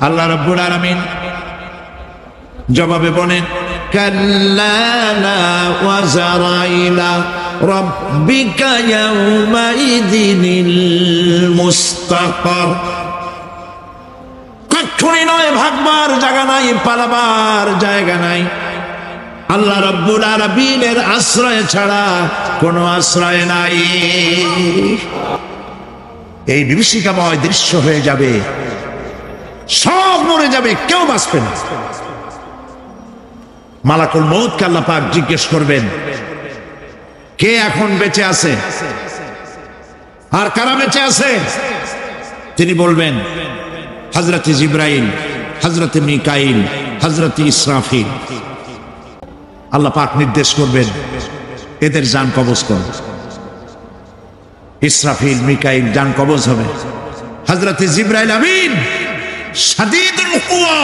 আল্লাহ রাব্বুল আলামিন জবাবে বলেন, কাল্লা লা ওয়াজারা ইলা রাব্বিকা ইয়াউমাইযিনিল মুস্তাকার। কখনই নয়, ভাগবার জায়গা নাই, পালাবার জায়গা নাই। আল্লাহ রাব্বুল আলামিনের আশ্রয় ছাড়া কোনো আশ্রয় নাই। এই বিভীষিকাময় দৃশ্য হয়ে যাবে, সব মরে যাবে, কেউ বাঁচবে না। মালাকুল মউতকে আল্লাহ পাক জিজ্ঞেস করবেন, কে এখন বেঁচে আছে আর কারা বেঁচে আছে? তিনি বলবেন, হযরতে জিবরাইল, হযরতে মিকাইল, হযরতে ইসরাফিল। আল্লাহ পাক নির্দেশ করবেন, এদের জান কবজ করো। ইসরাফিল, মিকাইল জান কবজ হবে। হযরতে জিবরাইল আমিন শাদীদুল কুওয়া,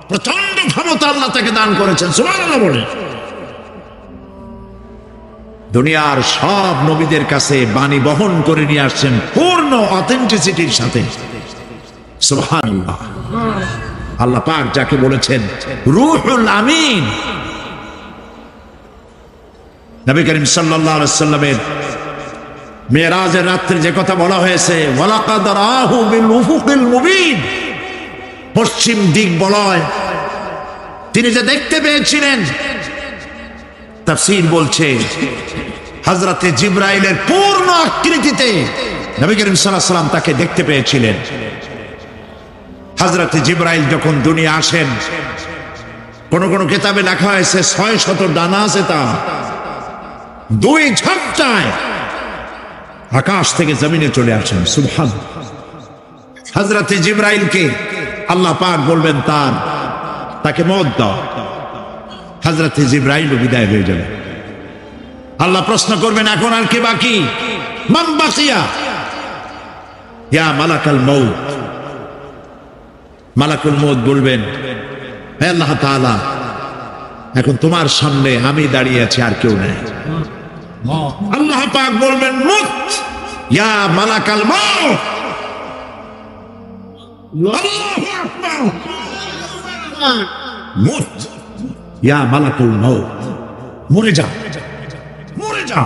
প্রচন্ড ক্ষমতা আল্লাহ তাকে দান করেছেন, সুবহানাল্লাহ বলে। দুনিয়ার সব নবীদের কাছে বাণী বহন করে নিয়ে আসছেন পূর্ণ অথেন্টিসিটির সাথে, সুবহানাল্লাহ। আল্লাহ পাক যাকে বলেছেন রূহুল আমিন। নবী করিম সাল্লাল্লাহু আলাইহি ওয়াসাল্লামের মেরাজের রাত্রে যে কথা বলা হয়েছে, ওয়ালাকাদ রাহু বিল উফুকিল মুবিন, পশ্চিম দিক বলয় তিনি যে দেখতে পেয়েছিলেন, তাফসীর বলছে হযরতে জিবরাইলের পূর্ণ আকৃতিতে নবী করিম সাল্লাল্লাহু আলাইহি ওয়াসাল্লাম তাকে দেখতে পেয়েছিলেন। হযরতে জিবরাইল যখন দুনিয়া আসেন, কোন কোন কিতাবে লেখা হয়েছে 600 ডানা আছে তার, দুই ঝাপটায় আকাশ থেকে জমিনে চলে আসেন, সুবহানাল্লাহ। হযরতে জিবরাইলকে আল্লাহ পাক বলবেন তাকে মওত দাও, হযরতে জিবরাইল বিদায় হয়ে যাবে। আল্লাহ প্রশ্ন করবেন, এখন আর কে বাকি? মান বাকিয়া ইয়া মালাকাল মউত। মালাকুল মউত বলবেন, হে আল্লাহ তাআলা, এখন তোমার সামনে আমি দাঁড়িয়ে আছি, আর কেউ নেই। আল্লাহ পাক বলবেন, মুত ইয়া মালাকাল মউত। আল্লাহু আকবার, মুত ইয়া মালাকুল মউত, মরে যা, মরে যা।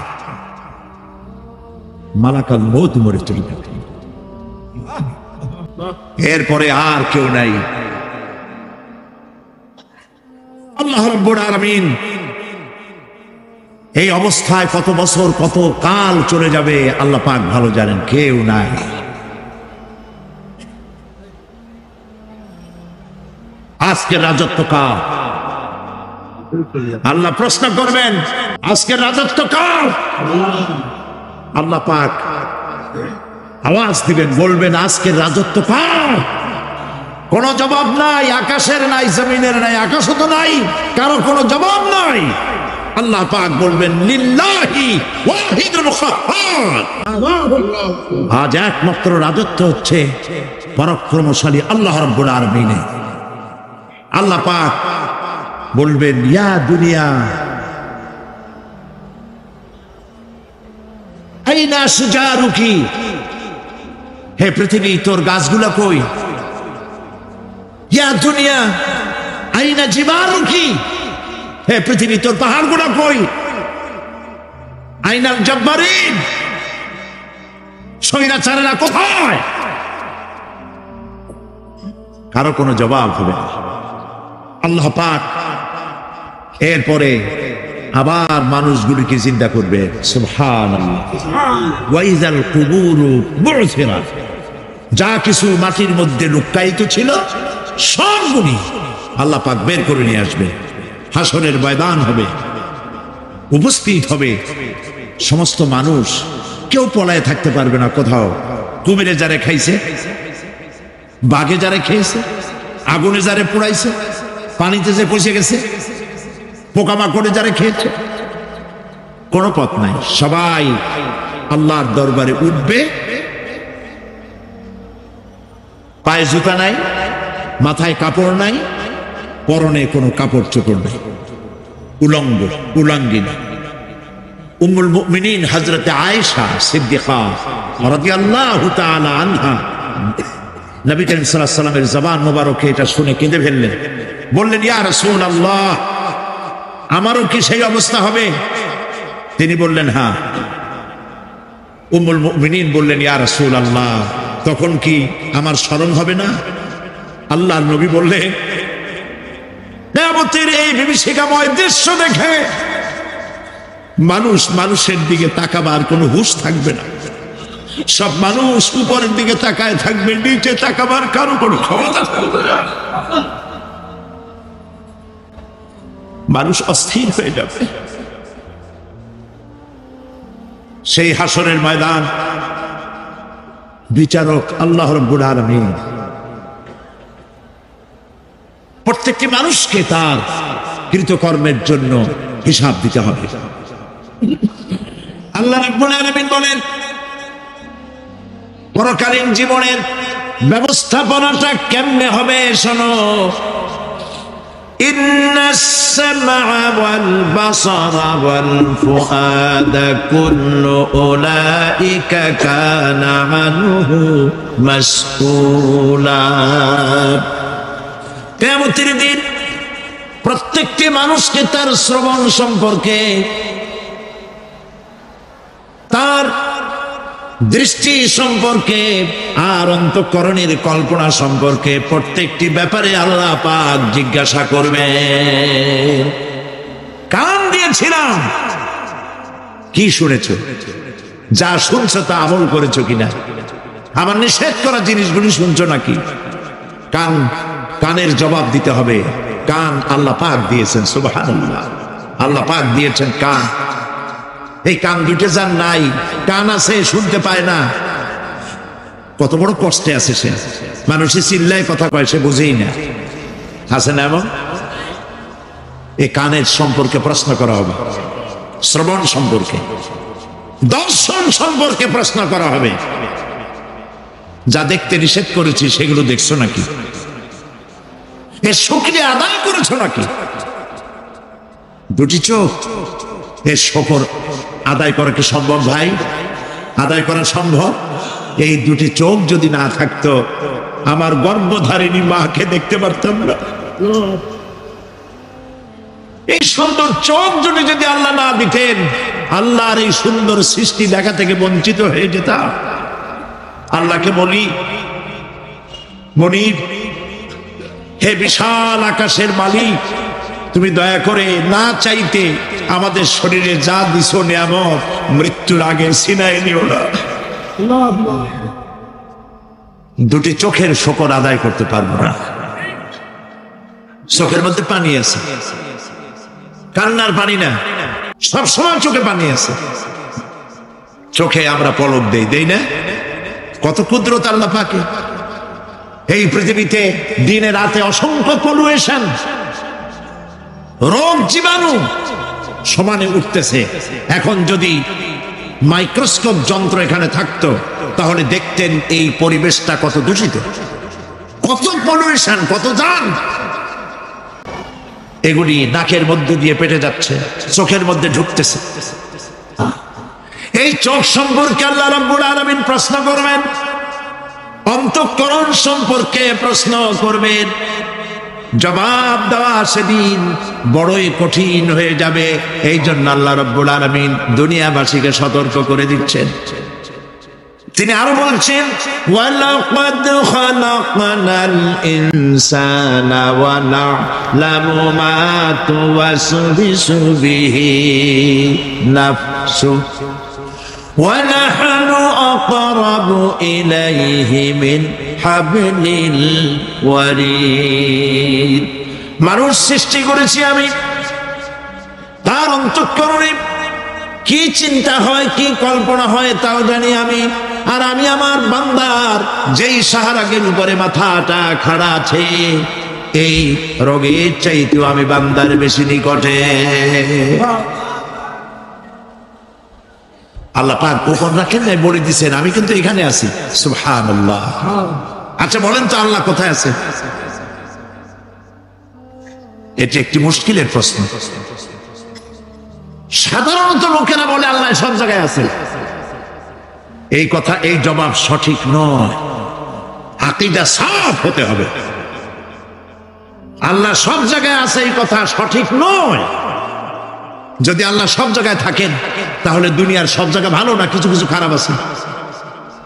মালাকাল মউত মরে চলে যাবে, এরপরে আর কেউ নাই। আল্লাহ রাব্বুল আলামিন এই অবস্থায় কত বছর, কত কাল চলে যাবে আল্লাহ পাক ভালো জানেন, কেউ নাই। আজকের রাজত্ব কার? আল্লাহ প্রশ্ন করবেন, আজকের রাজত্ব কার? আল্লাহ পাক আওয়াজ দিবেন, বলবেন, আজকের রাজত্ব কার? কোনো জবাব নাই, আকাশের নাই, জমিনের নাই, আকাশও তো নাই, কারো কোনো জবাব নাই। আল্লাহ পাক বলবেন, লিল্লাহি ওয়াহিদুল কাহ্হার। আজ একমাত্র রাজত্ব হচ্ছে পরাক্রমশালী আল্লাহ রাব্বুল আলামিনের। আল্লাহ পাক বলবেন, ইয়া দুনিয়া আইনা সুজারুকি, হে পৃথিবী তোর গাছগুলা কই? ইয়া দুনিয়া আইনা জিবারুকি, হে পৃথিবী তোর পাহাড়গুলা কই? আইনাল জব্বারিন, স্বৈরাচারেরা কোথায়? কারো কোনো জবাব হবে না। আল্লাহ পাক এরপরে আবার মানুষগুলিকে চিন্তা করবে, সুবহানাল্লাহ। ওয়াইজাল কুবুরু বু'থিরাত, যা কিছু মাটির মধ্যে লুকায়িত ছিল সবগুলি আল্লাহ পাক বের করে নিয়ে আসবে। হাসরের ময়দান হবে, উপস্থিত হবে সমস্ত মানুষ, কেউ পলায় থাকতে পারবে না কোথাও। কুমিরে যারে খাইছে, বাঘে যারে খেয়েছে, আগুনে যারে পোড়াইছে, পানিতে যে পচে গেছে, পোকামাকড়ে যারা খেয়েছে, কোনো পথ নাই। সবাই আল্লাহর দরবারে উঠবে, পায়ে জুতা নাই, মাথায় কাপড় নাই, পরনে কোনো কাপড় চোপড় নাই, উলঙ্গ উলঙ্গিনী। উম্মুল মুমিনিন হযরতে আয়েশা সিদ্দিকা রাদিয়াল্লাহু তাআলা আনহা নবী করিম সাল্লাল্লাহু আলাইহি ওয়াসাল্লামের জবান মোবারকে এটা শুনে কেঁদে ফেললেন, বললেন, ইয়া রাসূলুল্লাহ, আমারও কি সেই অবস্থা হবে? তিনি বললেন, হ্যাঁ। উম্মুল মুমিনিন বললেন, ইয়া রাসূলুল্লাহ, তখন কি আমার স্মরণ হবে না? আল্লাহর নবী বললেন, কিয়ামতের এই বিভীষিকাময় দৃশ্য দেখে মানুষ মানুষের দিকে তাকাবার কোনো হুঁশ থাকবে না। সব মানুষ উপরের দিকে তাকায় থাকবে, নিচে তাকাবার কারো কোনো ক্ষমতা থাকবে না। মানুষ অস্থির হয়ে যাবে। সেই হাসরের ময়দান বিচারক আল্লাহ রাব্বুল আলামিন প্রত্যেকটি মানুষকে তার কৃতকর্মের জন্য হিসাব দিতে হবে। আল্লাহ রাব্বুল আলামিন বলেন, পরকালীন জীবনের ব্যবস্থাপনাটা কেমনে হবে শোনো। ইন্নাস সামআ ওয়াল বাসারা ওয়াল ফুআদা কুল্লু উলাইকা কানা আনহু মাসউলা। কিয়ামতের দিন প্রত্যেকটি মানুষকে তার শ্রবণ সম্পর্কে, তার দৃষ্টি সম্পর্কে আর অন্তঃকরণের কল্পনা সম্পর্কে প্রত্যেকটি ব্যাপারে আল্লাহ পাক জিজ্ঞাসা করবে। কান দিয়েছিলাম, কি শুনেছ? যা শুনছো তা আমল করেছো কিনা? আমার নিষেধ করা জিনিসগুলি শুনছো নাকি? কানের জবাব দিতে হবে। কান আল্লাহ পাক দিয়েছেন, সুবহানাল্লাহ। আল্লাহ পাক দিয়েছেন কান। এই কান দুটো যার নাই, কান আছে শুনতে পায় না, কত বড় কষ্টে আছে সে। মানুষে চিল্লায় কথা কয়, সে বুঝেই না। আছে না এমন? এই কানের সম্পর্কে প্রশ্ন করা হবে, শ্রবণ সম্পর্কে, দর্শন সম্পর্কে প্রশ্ন করা হবে। যা দেখতে নিষেধ করেছি সেগুলো দেখছো নাকি? এর শুকরিয়া আদায় করেছো নাকি? দুটি চোখ, এর শকর আদায় করা কি সম্ভব ভাই? আদায় করা সম্ভব? এই দুটি চোখ যদি না থাকতো, আমার গর্ভধারিণী মাকে দেখতে পারতাম না। এই সুন্দর চোখ যদি আল্লাহ না দিতেন, আল্লাহর এই সুন্দর সৃষ্টি দেখা থেকে বঞ্চিত হয়ে যেতাম। আল্লাহকে বলি, মনিব, হে বিশাল আকাশের মালিক, তুমি দয়া করে না চাইতে আমাদের শরীরে যা দিছো নিয়ামত, মৃত্যুর আগে ছিনায় নিও না। দুটি চোখের শকর আদায় করতে পারবো না। চোখের মধ্যে পানি আছে, কান্নার পানি না, সবসময় চোখে পানি আছে। চোখে আমরা পলক দেই না? কত কুদরত আল্লাহ পাকে। এই পৃথিবীতে দিনে রাতে অসংখ্য পলুয়েশন, রোগ জীবাণু সমানে উঠতেছে। এখন যদি মাইক্রোস্কোপ যন্ত্র এখানে থাকতো, তাহলে দেখতেন এই পরিবেশটা কত দূষিত, কত পলিউশন, কত জাম। এগুলি নাকের মধ্যে দিয়ে পেটে যাচ্ছে, চোখের মধ্যে ঢুকতেছে। এই চোখ সম্পর্কে আল্লাহ রাব্বুল আলামিন প্রশ্ন করবেন, অন্তঃকরণ সম্পর্কে প্রশ্ন করবেন। জবাব দেওয়া সেদিন বড়ই কঠিন হয়ে যাবে। এই জন্য আল্লাহ রাব্বুল আলামিন দুনিয়াবাসীকে সতর্ক করে দিচ্ছেন। তিনি আরো বলছেন, ওয়ালাকাদ খালাকনাল ইনসানা ওয়া না'লামু মা তুওয়াসবিসু বিহি নাফসু ওয়া নাহনু আকরাবু ইলাইহি মিন হাবলিল ওয়ারিদ। মানুষ সৃষ্টি করেছি আমি, তার অন্তঃকরণে কি চিন্তা হয়, কি কল্পনা হয় তাও জানি আমি। আর আমি আমার বান্দার যেই সাহারাগের উপরে মাথাটা খাড়া আছে, এই রোগের চাইতেও আমি বান্দার বেশি নিকটে। আল্লাহ পাক গোপন রাখেন নাই, বলে দিচ্ছেন আমি কিন্তু এখানে আছি। সুবহানাল্লাহ। আচ্ছা বলেন তো আল্লাহ কোথায় আছে? এটি একটি মুশকিলের প্রশ্ন। সাধারণত লোকেরা বলে আল্লাহ সব জায়গায় আছে। এই কথা, এই জবাব সঠিক নয়। আকীদা সাফ হতে হবে। আল্লাহ সব জায়গায় আছে এই কথা সঠিক নয়। যদি আল্লাহ সব জায়গায় থাকেন তাহলে দুনিয়ার সব জায়গা ভালো না, কিছু কিছু খারাপ আছে,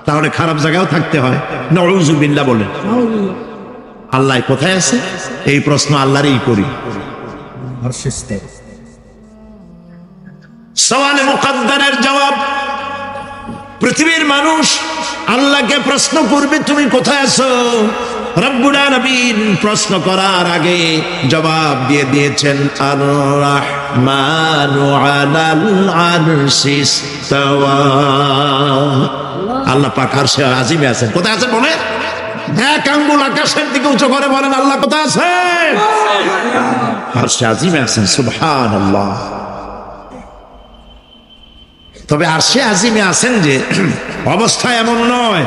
তাহলে খারাপ জায়গাও থাকতে হয়। নাউযুবিল্লাহ বলেন। আল্লাহ কোথায় আছে এই প্রশ্ন আল্লাহরই করি। সওয়ালে মুকদ্দারের জবাব, পৃথিবীর মানুষ আল্লাহকে প্রশ্ন করবে তুমি কোথায় আছো। রব্বুল আলামিন প্রশ্ন করার আগে জবাব দিয়ে দিয়েছেন আর রাহমানু আলাল আরশি ইসতাওয়া। আল্লাহ পাক আরশে আজিমে আছেন। কোথায় আছেন বলে এক আঙ্গুল আকাশের দিকে উঁচু করে বলেন আল্লাহ কোথায় আছেন? আরশে আজিমে আছেন। সুবহানাল্লাহ। তবে আরশে আজিমে আছেন যে অবস্থা এমন নয়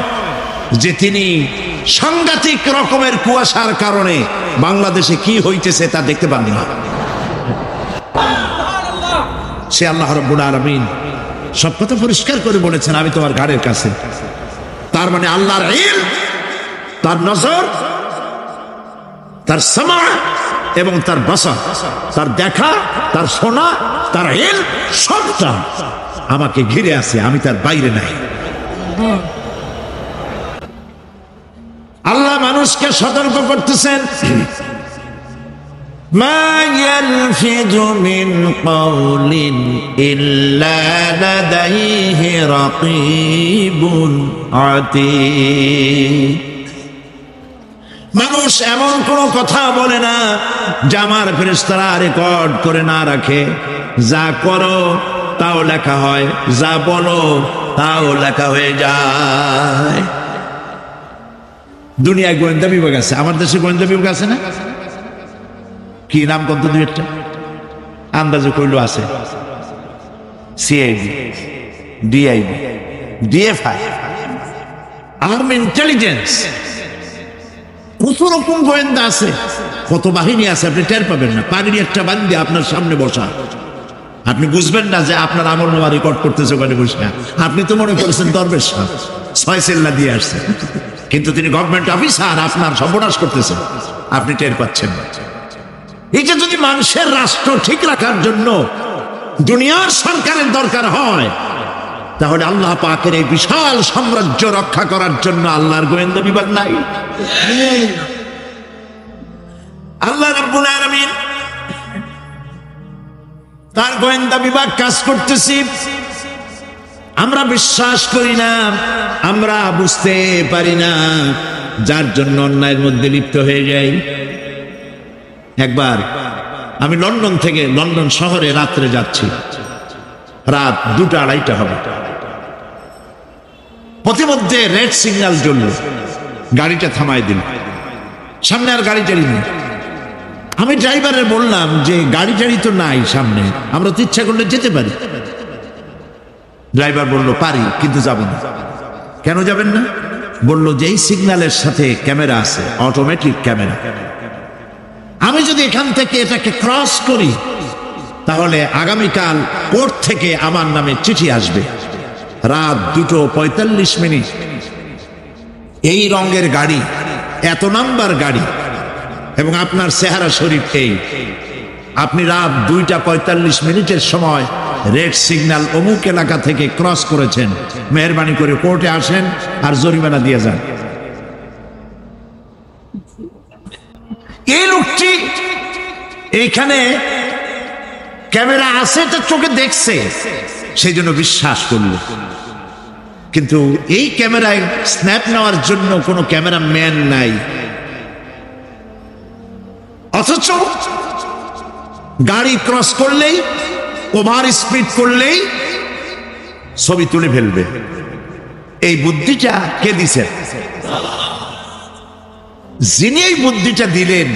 যে তিনি সাংঘাতিক রকমের কুয়াশার কারণে বাংলাদেশে কি হইতেছে তা দেখতে পান না। সে আল্লাহ রাব্বুল আলামিন সব কথা পরিষ্কার করে বলেছেন আমি তোমার ঘাড়ের কাছে। তার মানে আল্লাহর ইলম, তার নজর, তার সামা এবং তার বাসার, তার দেখা, তার শোনা, তার ইলম সবটা আমাকে ঘিরে আছে, আমি তার বাইরে নাই। আল্লাহ মানুষকে সতর্ক করতেছেন মা ইয়ালফিযু মিন কাওলিন ইল্লা লাদাইহি রাকীবুন আতীদ। মানুষ এমন কোনো কথা বলে না যা আমার ফেরেশতারা রেকর্ড করে না রাখে। যা করো তাও লেখা হয়, যা বলো তাও লেখা হয়ে যায়। দুনিয়ায় গোয়েন্দা বিভাগ আছে, আমার দেশে গোয়েন্দা বিভাগ আছে না? কি নাম কত দুই একটা আন্দাজে কইলো আছে। CID, DID, DFI, army intelligence, কত রকম গোয়েন্দা আছে, কত বাহিনী আছে আপনি টের পাবেন না। পাগড়ি একটা বান্ধে আপনার সামনে বসা, আপনি বুঝবেন না যে আপনার আমল নামা রেকর্ড করতেছে ওখানে বসে। আপনি তো মনে করেছেন দরবেশ সাহেব 6 সেল্লা দিয়ে আসছে, কিন্তু তিনি গভর্নমেন্ট অফিসার, আপনার সর্বনাশ করতেছেন, আপনি টের পাচ্ছেন না। এই যে যদি মানুষের রাষ্ট্র ঠিক রাখার জন্য দুনিয়ার সরকারের দরকার হয়, তাহলে আল্লাহ পাকের এই বিশাল সাম্রাজ্য রক্ষা করার জন্য আল্লাহর গোয়েন্দা বিভাগ নাই? আল্লাহ রাব্বুল আলামিন তার গোয়েন্দা বিভাগ কাজ করতেছি, আমরা বিশ্বাস করি না, আমরা বুঝতে পারি না, যার জন্য অন্যায়ের মধ্যে লিপ্ত হয়ে যাই। একবার আমি লন্ডন থেকে, লন্ডন শহরে রাত্রে যাচ্ছি, রাত 2টা-2:30 হবে। পথিমধ্যে রেড সিগন্যাল জ্বলল, গাড়িটা থামাই দিল, সামনে আর গাড়ি টাড়ি নেই। আমি ড্রাইভারে বললাম যে গাড়ি টাড়ি তো নাই সামনে, আমরা তো ইচ্ছা করলে যেতে পারি। ড্রাইভার বলল পারি, কিন্তু যাব না। কেন যাবেন না? বলল যে এই সিগন্যালের সাথে ক্যামেরা আছে, অটোমেটিক ক্যামেরা। আমি যদি এখান থেকে এটাকে ক্রস করি তাহলে আগামীকাল কোর্ট থেকে আমার নামে চিঠি আসবে। রাত 2:45, এই রঙের গাড়ি, এত নাম্বার গাড়ি, এবং আপনার চেহারা শরীফ এই, আপনি রাত 2:45 সময় রেড সিগন্যাল অমুক এলাকা থেকে ক্রস করেছেন, মেহরবানি করে কোর্টে আসেন আর জরিমানা দিয়ে যান। এই লোকটি এইখানে ক্যামেরা আছে, এটা চোখে দেখছে, সেই জন্য বিশ্বাস করল। কিন্তু এই ক্যামেরায় স্ন্যাপ নেওয়ার জন্য কোনো ক্যামেরাম্যান নাই, অথচ গাড়ি ক্রস করলেই, ওভার স্পিড করলেই ছবি তুলে ফেলবে। এই বুদ্ধিটা কে দিছেন? যিনি এই বুদ্ধিটা দিলেন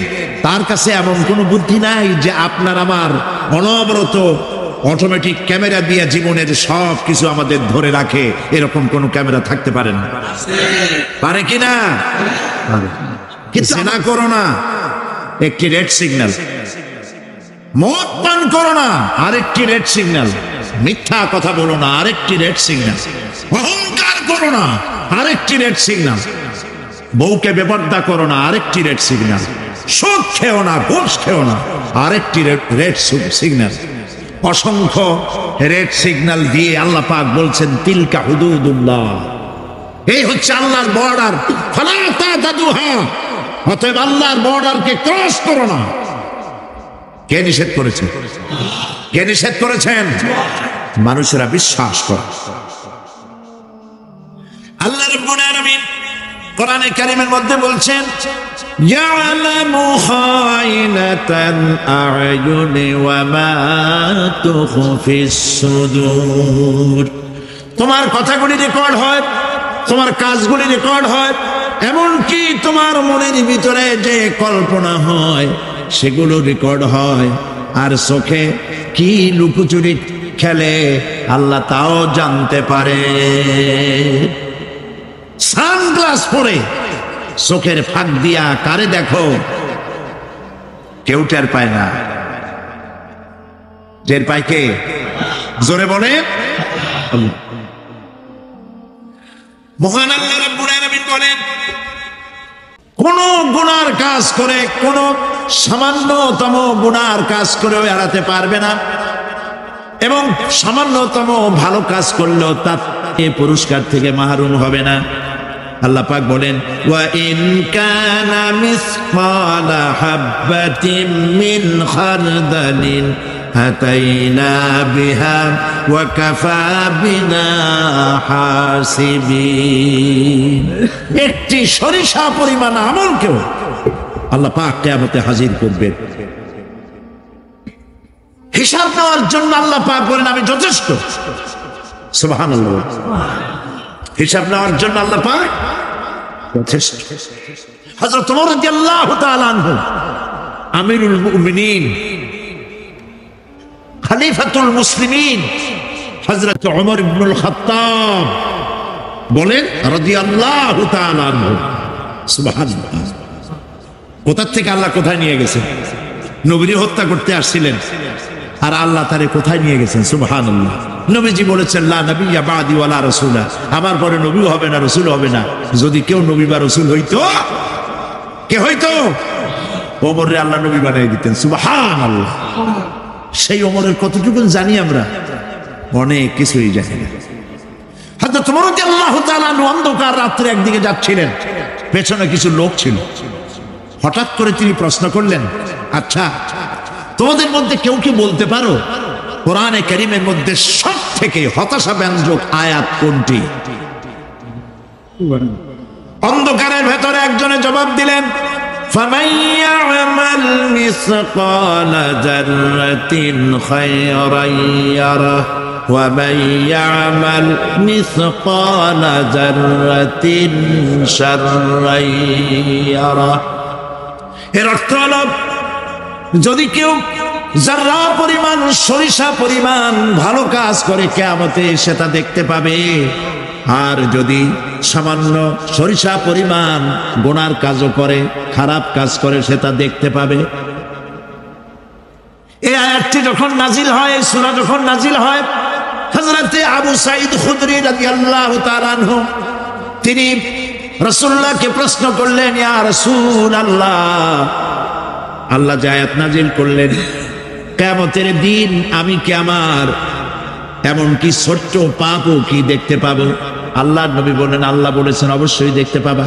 তার কাছে এমন কোন বুদ্ধি নাই যে আপনার আমার অনবরত অটোমেটিক ক্যামেরা দিয়ে জীবনের সব কিছু আমাদের ধরে রাখে, এরকম কোন ক্যামেরা থাকতে পারে না? পারে কিনা? জেনা করো না, একটি রেড সিগন্যাল। মদ পান করো না, আরেকটি রেড সিগন্যাল। মিথ্যা কথা বলো না, আরেকটি রেড সিগন্যাল। অহংকার করো না, আরেকটি রেড সিগন্যাল। বউকে বেপর্দা করো না, আরেকটি রেড সিগন্যাল। সুদ খেও না, ঘুষ খেও না, আরেকটি রেড সিগন্যাল। অসংখ্য রেড সিগন্যাল দিয়ে আল্লাহ পাক বলছেন তিলকা হুদুদুল্লাহ, এই হচ্ছে আল্লাহর বর্ডার, ফালা তাতাদুহা, অতএব আল্লাহর বর্ডারকে ক্রস করো না। কে নিষেধ করেছেন? কে নিষেধ করেছেন? মানুষেরা বিশ্বাস করে। আল্লাহ রাব্বুল আলামিন কোরআনে কারীমের মধ্যে বলছেন ইয়ালামু খায়িনাতাল আ'য়ুনি ওয়া মা তুখফিস সুদূর। তোমার কথাগুলি রেকর্ড হয়, তোমার কাজগুলি রেকর্ড হয়, এমনকি তোমার মনের ভিতরে যে কল্পনা হয় সেগুলো রেকর্ড হয়। আর চোখে কি লুকোচুরি খেলে আল্লাহ তাও জানতে পারে। সানগ্লাস পরে চোখের ফাঁক দিয়া কারে দেখো, কেউ টের পায় না। টের পায় কে? জোরে বলে। মহান আল্লাহ রাব্বুল আলামিন বলেন কোন গুনার কাজ করে, কোন সামান্যতম গুনার কাজ করেও এড়াতে পারবে না, এবং সামান্যতম ভালো কাজ করলেও তার পুরস্কার থেকে মাহরুম হবে না। আল্লাহ পাক বলেন ওয়া ইন কানা মিসকালা হাববাতিন মিন খারদালিন আতাইনা বিহা ওয়া কাফা বিনা হাসিবিন। একটি সরিষা পরিমাণ আমলকেও আল্লাহ পাক কিয়ামতে হাজির করবেন। হিসাব নেওয়ার জন্য আল্লাহ পাক বলেন আমি যথেষ্ট। সুবহানাল্লাহ। হিসাব নেওয়ার জন্য আল্লাহ পাক যথেষ্ট। হযরত ওমর রাদিয়াল্লাহু তাআলা আনহু আমিরুল মুমিনিন, খলিফাতুল মুসলিমিন হযরত ওমর ইবনুল খাত্তাব বলেন রাদিয়াল্লাহু তাআলা আনহু, সুবহানাল্লাহ। কোথা থেকে আল্লাহ কোথায় নিয়ে গেছেন? নবীকে হত্যা করতে আসছিলেন, আর আল্লাহ তারে কোথায় নিয়ে গেছেন? সুবহানাল্লাহ। নবীজি বলেছেন লা নবিয়্যা বাদি ওয়ালা রাসূলা, আমার পরে নবী হবে না, রাসূল হবে না। যদি কেউ নবী বা রাসূল হইতো, কে হইতো? ওমর রে আল্লাহ নবী বানিয়ে দিতেন। সুবহানাল্লাহ। সেই ওমরের কতটুকু জানি আমরা? অনেক কিছুই জানি না। হযরত ওমর রাদিয়াল্লাহু তাআলা অন্ধকার রাত্রে একদিকে যাচ্ছিলেন, পেছনে কিছু লোক ছিল। হঠাৎ করে তিনি প্রশ্ন করলেন, আচ্ছা তোমাদের মধ্যে কেউ কি বলতে পারো কোরআনে কারীমের মধ্যে সব থেকে হতাশা ব্যঞ্জক আয়াত কোনটি? অন্ধকারের ভেতরে একজনে জবাব দিলেন ফামান ইয়ামাল মিসকালা যাররাতিন খায়রান ইয়ারা ওয়া মান ইয়ামাল মিসকালা যাররাতিন শাররান ইয়ারা। এর অর্থ হলো যদি কেউ যারা পরিমাণ সরিষা পরিমাণ ভালো কাজ করে কিয়ামতে সেটা দেখতে পাবে, আর যদি সামান্য সরিষা পরিমাণ গুনার কাজও করে, খারাপ কাজ করে, সেটা দেখতে পাবে। এই আয়াতটি যখন নাজিল হয়, সূরা যখন নাজিল হয়, হযরতে আবু সাঈদ খুদরি রাদিয়াল্লাহু তাআলা আনহু তিনি রাসূলুল্লাহকে প্রশ্ন করলেন, ইয়া রাসূলুল্লাহ, আল্লাহ যে আয়াত নাজিল করলেন কিয়ামতের দিন আমি কি আমার এমনকি ছোট্ট পাপও কি দেখতে পাবো? আল্লাহর নবী বলেন আল্লাহ বলেছেন অবশ্যই দেখতে পাবা।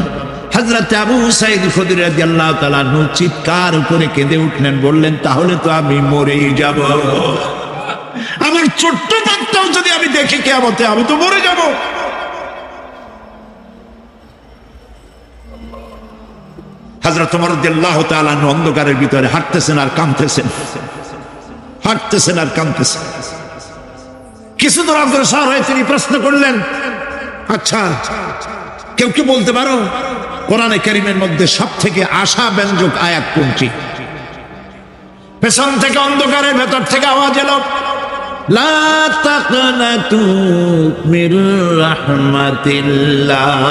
হযরত আবু সাঈদ খুদরি রাদিয়াল্লাহু তাআলা আনহু চিৎকার করে কেঁদে উঠলেন, বললেন তাহলে তো আমি মরেই যাব। আমার ছোট্ট পাপটাও যদি আমি দেখি কিয়ামতে, আমি তো মরে যাব। হযরত ওমর রাদিয়াল্লাহু তাআলা আনহু অন্ধকারের ভিতরে হাঁটতেছেন আর কাঁদতেছেন, হাঁটতেছেন আর কাঁদতেছেন। কিছু দূর অগ্রসর হয়ে তিনি প্রশ্ন করলেন, আচ্ছা কেউ কি বলতে পারো কোরআনে কারীমের মধ্যে সব থেকে আশা ব্যঞ্জক আয়াত কোনটি? পেছন থেকে অন্ধকারের ভেতর থেকে আওয়াজ এলো, লা তাকনাতু মির রাহমাতিল্লাহ,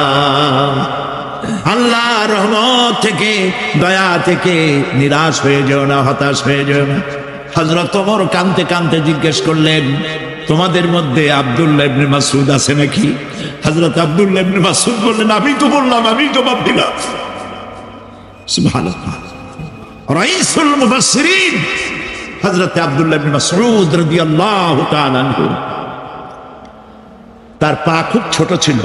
আল্লাহর রহমত থেকে, দয়া থেকে নিরাশ হয়ে যেও না, হতাশ হয়ে যেও না। হযরত ওমর কাঁদতে কাঁদতে জিজ্ঞেস করলেন, তোমাদের মধ্যে আব্দুল্লাহ ইবনে মাসউদ আছে নাকি? হযরত আব্দুল্লাহ ইবনে মাসউদ বললেন, আমি তো বললাম, আমি জবাব দিলাম। সুবহানাল্লাহ। রাইসুল মুফাসসিরিন হযরত আব্দুল্লাহ ইবনে মাসউদ রাদিয়াল্লাহু তাআলা আনহু, তার পা খুব ছোট ছিল।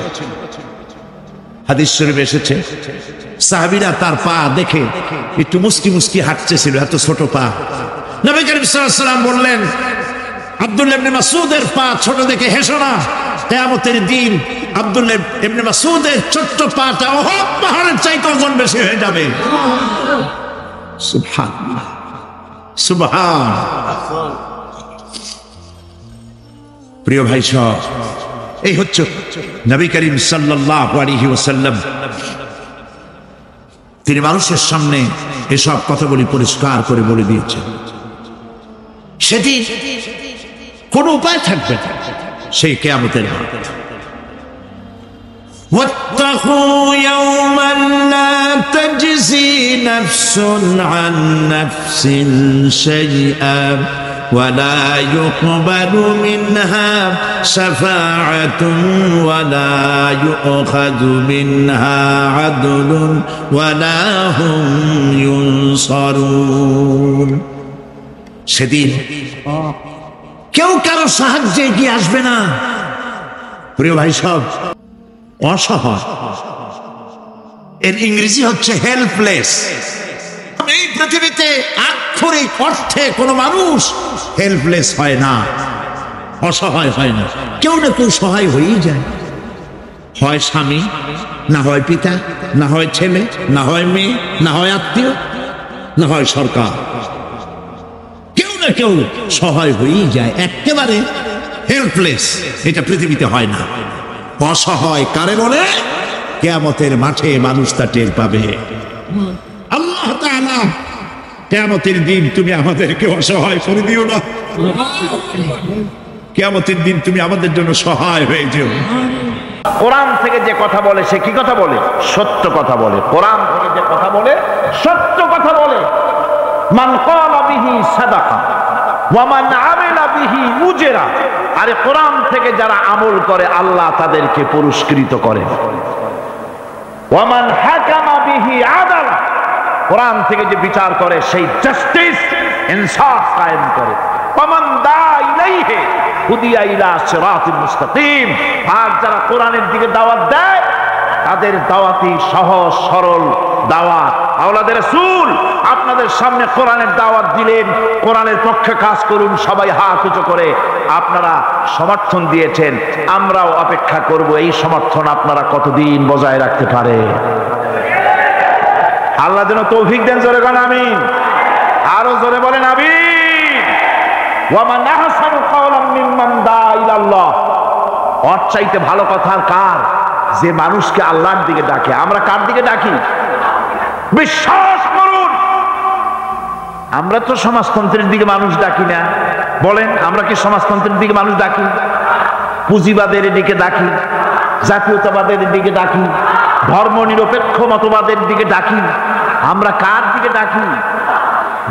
হাদিস শরীফে এসেছে সাহাবীরা তার পা দেখে একটু মুস্কি মুস্কি হাঁটতেছিল, এত ছোট পা। নবী করিম সাল্লাল্লাহু আলাইহি ওয়াসাল্লাম বললেন, আব্দুল্লাহ ইবনে মাসউদের পা ছোট দেখে হেসো না, কিয়ামতের দিন আব্দুল্লাহ ইবনে মাসউদের ছোট্ট পাটা উহুদ পাহাড়ের চাইতে ওজন বেশি হয়ে যাবে। সুবহানাল্লাহ, সুবহানাল্লাহ। প্রিয় ভাই সব, এই হচ্ছে নবী করিম সাল্লাল্লাহু আলাইহি ওয়াসাল্লাম। তিনি মানুষের সামনে এসব কথাগুলি পরিষ্কার করে বলে দিয়েছেন। সেদিন কোন উপায় থাকবে না, সেই কিয়ামতের রাত। واتقوا يوما لا تجزي نفس عن نفس شيئا ولا يقبل منها شفاعة ولا يؤخذ منها عدل ولا هم ينصرون। সেদিন কেউ কারো সাহায্যে এগিয়ে আসবে না। প্রিয় ভাই সব, অসহায়, এর ইংরেজি হচ্ছে হেল্পলেস। এই পৃথিবীতে আক্ষরিক অর্থে কোনো মানুষ হেল্পলেস হয় না, অসহায় হয় না। কেউ না কেউ সহায় হয়েই যায়, হয় স্বামী, না হয় পিতা, না হয় ছেলে, না হয় মেয়ে, না হয় আত্মীয়, না হয় সরকার। কেউ না কেউ সহায় হয়েই যায়। একেবারে হেল্পলেস এটা পৃথিবীতে হয় না। অসহায় কারে বলে? কিয়ামতের মাঠে মানুষ তা টের পাবে। আল্লাহ তাআলা কিয়ামতের দিন তুমি আমাদেরকে অসহায় করে দিও না। কিয়ামতের দিন তুমি আমাদের জন্য সহায় হয়ে যেও। কোরআন থেকে যে কথা বলে সে কি কথা বলে? সত্য কথা বলে। কোরআন থেকে যে কথা বলে সত্য কথা বলে। মান ক্বালা বিহি সাদাকা ওয়া মান আমিলা বিহি উজরা। আরে কোরআন থেকে যারা আমল করে আল্লাহ তাদেরকে পুরস্কৃত করেন। ওয়া মান হাকামা বিহি আদালা। কোরআন থেকে যে বিচার করে সেই জাস্টিস, ইনসাফ কায়েম করে। ওয়া মান দা ইলাইহি হুদিয়া ইলা সিরাতিল মুস্তাকিম। আর যারা কোরআনের দিকে দাওয়াত দেয় তাদের দাওয়াতই সহজ সরল দাওয়াত। আওলাদে রাসূল আপনাদের সামনে কোরআনের দাওয়াত দিলেন, কোরআনের পক্ষে কাজ করুন, সবাই হাত উঁচু করে আপনারা সমর্থন দিয়েছেন। আমরাও অপেক্ষা করব এই সমর্থন আপনারা কতদিন বজায় রাখতে পারে। আল্লাহ যেন তৌফিক দেন। জোরে বলেন আমিন। আরো জোরে বলেন আমিন। ওয়া মান আহসানু কাওলাম মিম্মান দা ইলাল্লাহ। ওর চাইতে ভালো কথা কার? যে মানুষকে আল্লাহর দিকে ডাকে। আমরা কার দিকে ডাকি? বিশ্বাস করুন, আমরা তো সমাজতন্ত্রের দিকে মানুষ ডাকি না। বলেন, আমরা কি সমাজতন্ত্রের দিকে মানুষ ডাকি? পুঁজিবাদের দিকে ডাকি, জাতীয়তাবাদের দিকে ডাকি, ধর্ম নিরপেক্ষ মতবাদের দিকে ডাকি। আমরা কার দিকে ডাকি?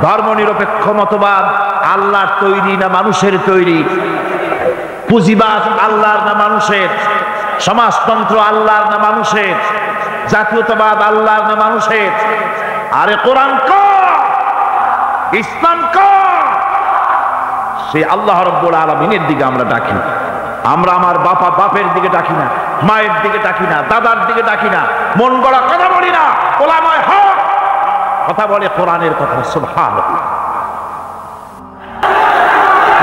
ধর্ম নিরপেক্ষ মতবাদ আল্লাহর তৈরি না মানুষের তৈরি? পুঁজিবাদ আল্লাহর না মানুষের? সমাজতন্ত্র আল্লাহর না মানুষের? জাতীয়তাবাদ আল্লাহর না মানুষের? আরে কোরআন কার? ইসলাম কার? সেই আল্লাহ রাব্বুল আলামিনের দিকে আমরা ডাকি। আমরা আমার বাপের দিকে ডাকি না, মায়ের দিকে ডাকি না, দাদার দিকে ডাকি না, মন গড়া কথা বলি না। ওলামায়ে হক কথা বলে কোরআনের কথা। সুবহানাল্লাহ।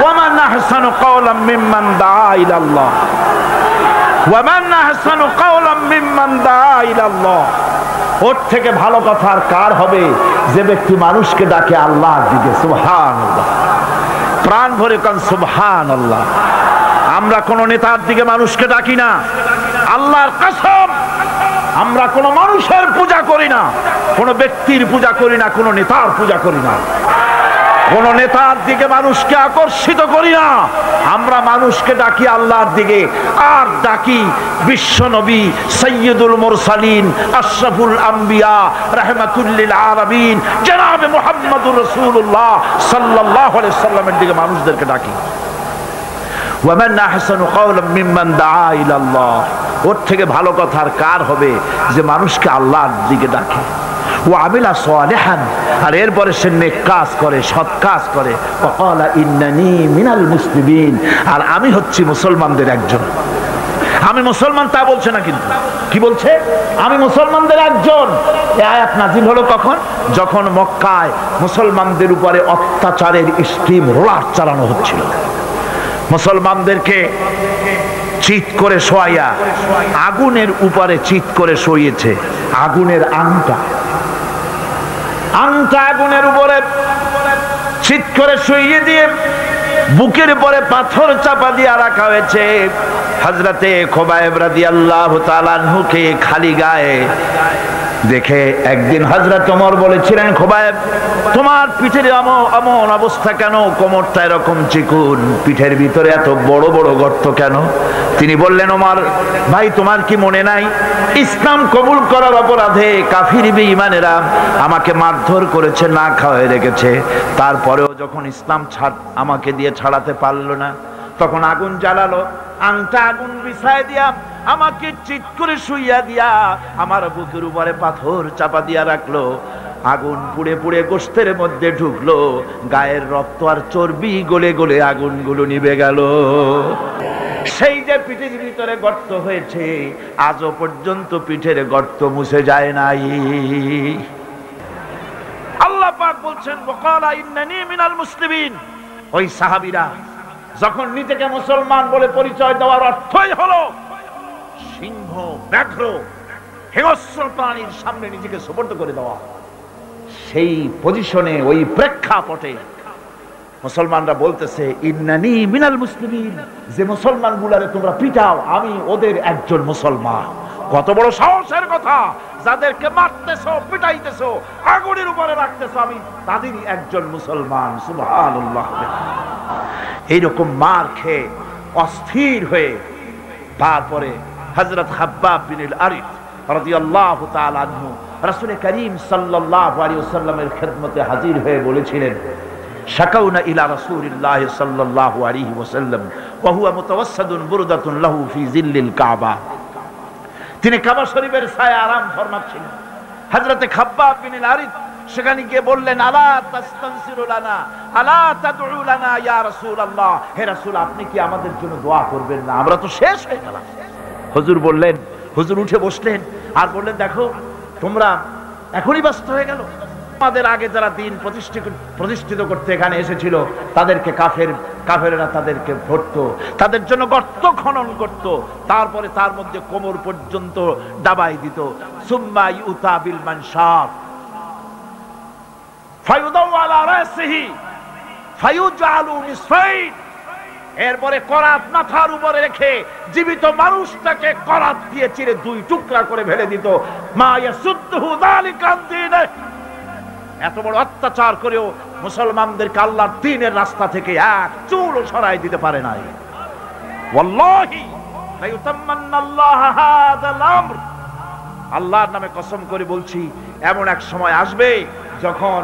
ওয়া মান আহসানু কাওলাম মিম্মান দাআ ইলাল্লাহ ওয়া মান আহসানু কাওলাম মিম্মান দাআ ইলাল্লাহ। ওর থেকে ভালো কথা আর কার হবে যে ব্যক্তি মানুষকে ডাকে আল্লাহর দিকে। সুবহানাল্লাহ। প্রাণ ভরে কান সুবহানাল্লাহ। আমরা কোন নেতার দিকে মানুষকে ডাকি না। আল্লাহর কসম, আমরা কোন মানুষের পূজা করি না, কোন ব্যক্তির পূজা করি না, কোন নেতার পূজা করি না, কোন নেতার দিকে মানুষকে আকর্ষিত করি না। আমরা মানুষকে ডাকি আল্লাহর দিকে। আর ডাকি বিশ্ব নবী সাইয়্যিদুল মুরসালিন আশরাফুল আম্বিয়া রাহমাতুল লিল আলামিন জনাবে মুহাম্মদুর রাসূলুল্লাহ সাল্লাল্লাহু আলাইহি সাল্লামের দিকে মানুষদেরকে ডাকি। ওয়ামান আহসানু কাওলাম মিম্মান দাআ ইলাল্লাহ, ওর থেকে ভালো কথা আর কার হবে যে মানুষকে আল্লাহর দিকে ডাকে। ওয়া আমিলা সালিহান, আর এরপরে সে নেক কাজ করে, সৎ কাজ করে। ওয়া ক্বালা ইন্নানি মিনাল মুসলিমিন, আর আমি হচ্ছি মুসলমানদের একজন। আমি মুসলমান তা বলছে না, কিন্তু কি বলছে? আমি মুসলমানদের একজন। এই আয়াত নাযিল হলো কখন? যখন মক্কায় মুসলমানদের উপরে অত্যাচারের স্টিম রোলার চালানো হচ্ছিল। মুসলমানদেরকে চিৎ করে শোয়াইয়া আগুনের উপরে চিৎ করে শোইয়েছে। আগুনের আংটা আগুনের উপরে চিৎ করে শুইয়ে দিয়ে বুকের উপরে পাথর চাপা দিয়ে রাখা হয়েছে। হযরতে খুবাইব রাদিয়াল্লাহু তাআলা আনহুকে খালি গায়ে দেখে একদিন হযরত ওমর বলেছিলেন, খুবাইব, তোমার পিঠের এমন অবস্থা কেন? কোমরটা এরকম চিকুন, পিঠের ভিতরে এত বড় বড় গর্ত কেন? তিনি বললেন, ওমর ভাই, তোমার কি মনে নাই ইসলাম কবুল করার অপরাধে কাফির বেঈমানেরা আমাকে মারধর করেছে, না খাওয়ায় রেখেছে। তারপরেও যখন ইসলাম আমাকে দিয়ে ছাড়াতে পারলো না, তখন আগুন জ্বালালো। আংটা আগুন বিছায় দিয়া আমাকে চিৎ করে শুইয়া দিয়া আমার বুকের উপরে পাথর চাপা দিয়া রাখলো। আগুন পুড়ে পুড়ে গোশতের মধ্যে ঢুকলো, গায়ের রক্ত আর চর্বি গলে গলে আগুনগুলো নিভে গেল। সেই যে পিঠের ভিতরে গর্ত হয়েছে, আজও পর্যন্ত পিঠের গর্ত মুছে যায় নাই। আল্লাহ পাক বলছেন, ওয়াকালা ইন্নানি মিনাল মুসলিমিন। ওই সাহাবীরা যখন নিজেকে মুসলমান বলে পরিচয় দেওয়ার অর্থই হলো সিংহ, ব্যাঘ্র, হিংস্র প্রাণীর সামনে নিজেকে সুপর্দ করে দেওয়া, সেই পজিশনে, ওই প্রেক্ষাপটে মুসলমানরা বলতেছে, ইন্নানি মিনাল মুসলিমিন, যে মুসলমান গুলারে তোমরা পিটাও, আমি ওদের একজন মুসলমান। কত বড় সাহসের কথা! যাদেরকে মারতেছো, পিটাইতেছো, আগুনের উপরে রাখতেছো, আমি তাদেরই একজন মুসলমান। সুবহানাল্লাহ। এইরকম মার খেয়ে অস্থির হয়ে তারপরে হযরত খাব্বাব বিন আল-আরিত রাদিয়াল্লাহু তাআলা আনহু রাসূল করিম সাল্লাল্লাহু আলাইহি ওয়াসাল্লামের খিদমতে হাজির হয়ে বলেছিলেন, শাকাউনা ইলা রাসূলিল্লাহ সাল্লাল্লাহু আলাইহি ওয়াসাল্লাম ওয়া হুয়া মুতাওয়াসসাদুন বুরদাতুন লাহু ফি জিল্লিল কাবা। তিনি কাবা শরীফের ছায়া আরাম ফরমাচ্ছিলেন। হযরত খাব্বাব বিন আল-আরিত সেখানে গিয়ে বললেন, আলা তাস্তানসিরু লানা, আলা তাদউ লানা ইয়া রাসূলুল্লাহ, হে রাসূল, আপনি কি আমাদের জন্য দোয়া করবেন না? আমরা তো শেষ হয়ে গেলাম। হুজুর বললেন, হুজুর উঠে বসলেন আর বললেন, দেখো, তোমরা এখনই ব্যস্ত হয়ে গেল। আমাদের আগে যারা দিন প্রতিষ্ঠিত করতে এখানে এসেছিল, তাদেরকে কাফেরেরা তাদেরকে ধরতো, তাদের জন্য গর্ত খনন করত, তারপরে তার মধ্যে কোমর পর্যন্ত দাবাই দিত। সুম্মা ইউতা বিল মানশার ফায়ুদাউ আলা রাসিহি ফায়ুজআলু নিসফাইন, এরপরে করাত মাথার উপরে রেখে জীবিত মানুষটাকে করাত দিয়ে চিরে দুই টুকরা করে ফেলে দিত। মা ইয়াসুদ্দুহু যালিকা দ্বীনে, এত বড় অত্যাচার করেও মুসলমানদেরকে আল্লাহর দ্বীনের রাস্তা থেকে এক চুলও সরাই দিতে পারে নাই। ওয়াল্লাহি লা ইউতাম্মান্নাল্লাহু হাযাল আমর, আল্লাহর নামে কসম করে বলছি, এমন এক সময় আসবে যখন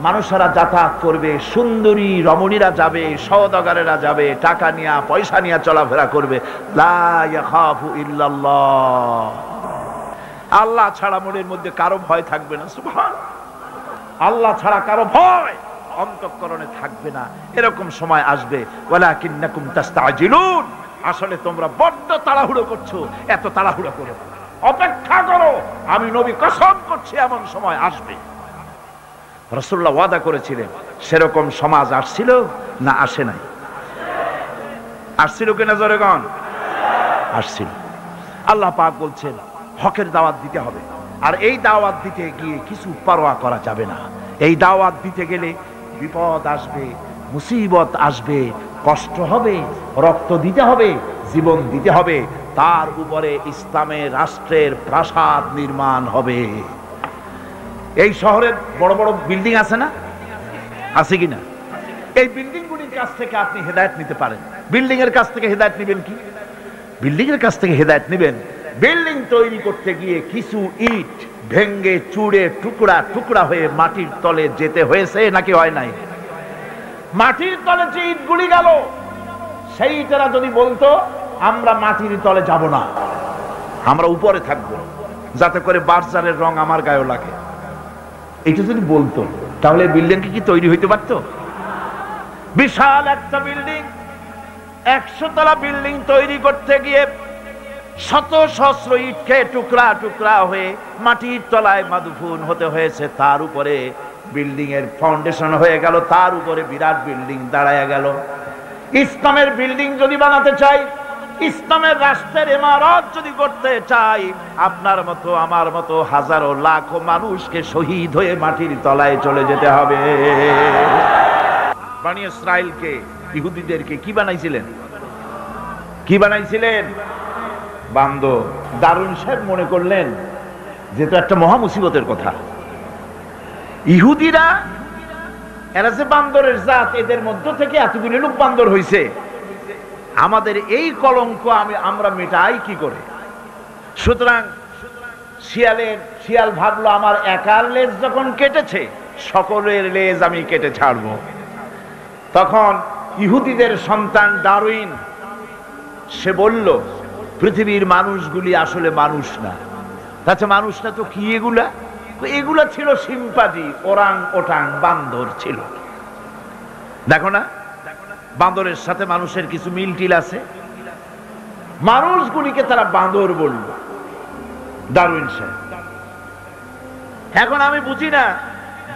মানুষেরা যাতায়াত করবে, সুন্দরী রমণীরা যাবে, সওদাগরেরা যাবে, টাকা নিয়ে পয়সা নিয়ে চলাফেরা করবে, লা ইয়াখাফু ইল্লাল্লাহ, আল্লাহ ছাড়া মনের মধ্যে কারো ভয় থাকবে না। সুবহানাল্লাহ, আল্লাহ ছাড়া কারো ভয় অন্তঃকরণে থাকবে না। এরকম সময় আসবে, ওয়ালাকিন্নাকুম তাস্তাজিলুন, আসলে তোমরা বড্ড তাড়াহুড়ো করছো। এত তাড়াহুড়ো করো, অপেক্ষা করো, আমি নবী কসম করছি এমন সময় আসবে। রাসূলুল্লাহ ওয়াদা করেছিলেন, সেরকম সমাজ আসছিল না আসে নাই? আসছিল কিনা জোরে গণ? আসছিল। আল্লাহ পাক বলছেন, হকের দাওয়াত দিতে হবে, আর এই দাওয়াত দিতে গিয়ে কিছু পরোয়া করা যাবে না। এই দাওয়াত দিতে গেলে বিপদ আসবে, মুসিবত আসবে, কষ্ট হবে, রক্ত দিতে হবে, জীবন দিতে হবে, তার উপরে ইসলামের রাষ্ট্রের প্রাসাদ নির্মাণ হবে। এই শহরে বড় বড় বিল্ডিং আছে না? আছে কিনা? এই বিল্ডিং গুলির কাছ থেকে আপনি হেদায়েত নিতে পারেন। বিল্ডিং এর কাছ থেকে হেদায়েত নেবেন কি? বিল্ডিং এর কাছ থেকে হেদায়েত নেবেন, বিল্ডিং তৈরি করতে গিয়ে কিছু ইট ভেঙ্গে চুড়ে টুকরা টুকরা হয়ে মাটির তলে যেতে হয়েছে নাকি হয় নাই? মাটির তলে যে ইটগুলি গেল, সেইটারা যদি বলতো আমরা মাটির তলে যাব না, আমরা উপরে থাকবো, যাতে করে বার্জারের রং আমার গায়ে লাগে, এটা যদি বলতো, তাহলে বিল্ডিং কি তৈরি হইতে পারতো? বিশাল একটা বিল্ডিং, 100 তলা বিল্ডিং তৈরি করতে গিয়ে শত সহস্র ইটকে টুকরা টুকরা হয়ে মাটির তলায় মাদফুন হতে হয়েছে। তার উপরে বিল্ডিং এর ফাউন্ডেশন হয়ে গেল, তার উপরে বিরাট বিল্ডিং দাঁড়ায় গেল। ইসলামের বিল্ডিং যদি বানাতে চাই, ইসলামের রাষ্ট্রের ইমারত যদি করতে চাই, আপনার মতো আমার মতো হাজারো লাখো মানুষকে শহীদ হয়ে মাটির তলায় চলে যেতে হবে। বনি ইসরাইলকে, ইহুদিদেরকে কি বানাইছিলেন? কি বানাইছিলেন? বান্দর। দারুন সাহেব মনে করলেন যেহেতু একটা মহা মুসিবতের কথা, ইহুদিরা এরা যে বান্দরের জাত, এদের মধ্য থেকে এতগুলি লোক বান্দর হইছে, আমাদের এই কলঙ্ক আমরা মেটাই কি করে? সুতরাং শিয়াল ভাবলো আমার একার লেজ যখন কেটেছে, সকলের লেজ আমি কেটে ছাড়বো। তখন ইহুদিদের সন্তান ডারউইন সে বলল, পৃথিবীর মানুষগুলি আসলে মানুষ না। আচ্ছা মানুষ না তো কি এগুলা? এগুলা ছিল সিম্পাজি, ওরাং ওটাং, বান্দর ছিল। দেখো না, বান্দরের সাথে মানুষের কিছু মিল টিল আছে। মানুষগুলিকে তারা বান্দর বলল, ডারউইন সাহেব। এখন আমি বুঝি না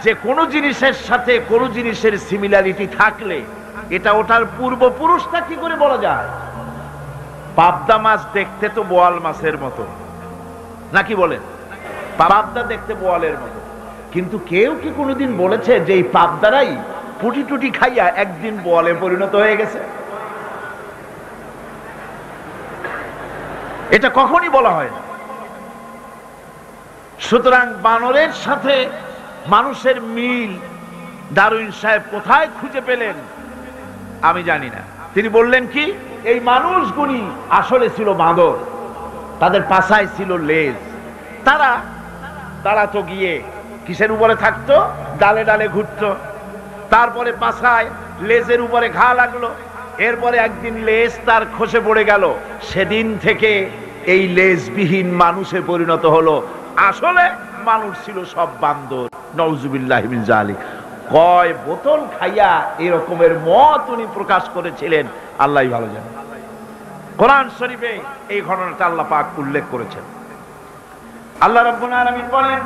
যে কোন জিনিসের সাথে কোন জিনিসের সিমিলারিটি থাকলে এটা ওটার পূর্বপুরুষটা কি করে বলা যায়? পাবদা মাছ দেখতে তো বোয়াল মাছের মতো, নাকি বলেন? পাবদা দেখতে বোয়ালের মতো, কিন্তু কেউ কি কোনোদিন বলেছে যে এই পাবদারাই পুটি টুটি খাইয়া একদিন বোয়ালে পরিণত হয়ে গেছে? এটা কখনই বলা হয় না। সুতরাং বানরের সাথে মানুষের মিল ডারউইন সাহেব কোথায় খুঁজে পেলেন আমি জানি না। তিনি বললেন কি, এই মানুষগুলি আসলে ছিল বাঁদর, তাদের পাছায় ছিল লেজ। তারা দাঁড়াতো গিয়ে কিসের উপরে থাকতো? ডালে ডালে ঘুরতো, তারপরে পাছায় লেজের উপরে ঘা লাগলো, এরপরে একদিন লেজ তার খসে পড়ে গেল, সেদিন থেকে এই লেজবিহীন মানুষে পরিণত হলো। আসলে মানুষ ছিল সব বান্দর। নাউজুবিল্লাহি মিন যালিক। কয় বোতল খাইয়া এরকমের মত উনি প্রকাশ করেছিলেন আল্লাহই ভালো জানেন। কোরআন শরীফে এই ঘটনাটা আল্লাহ পাক উল্লেখ করেছেন। আল্লাহ রাব্বুল আলামিন বলেন,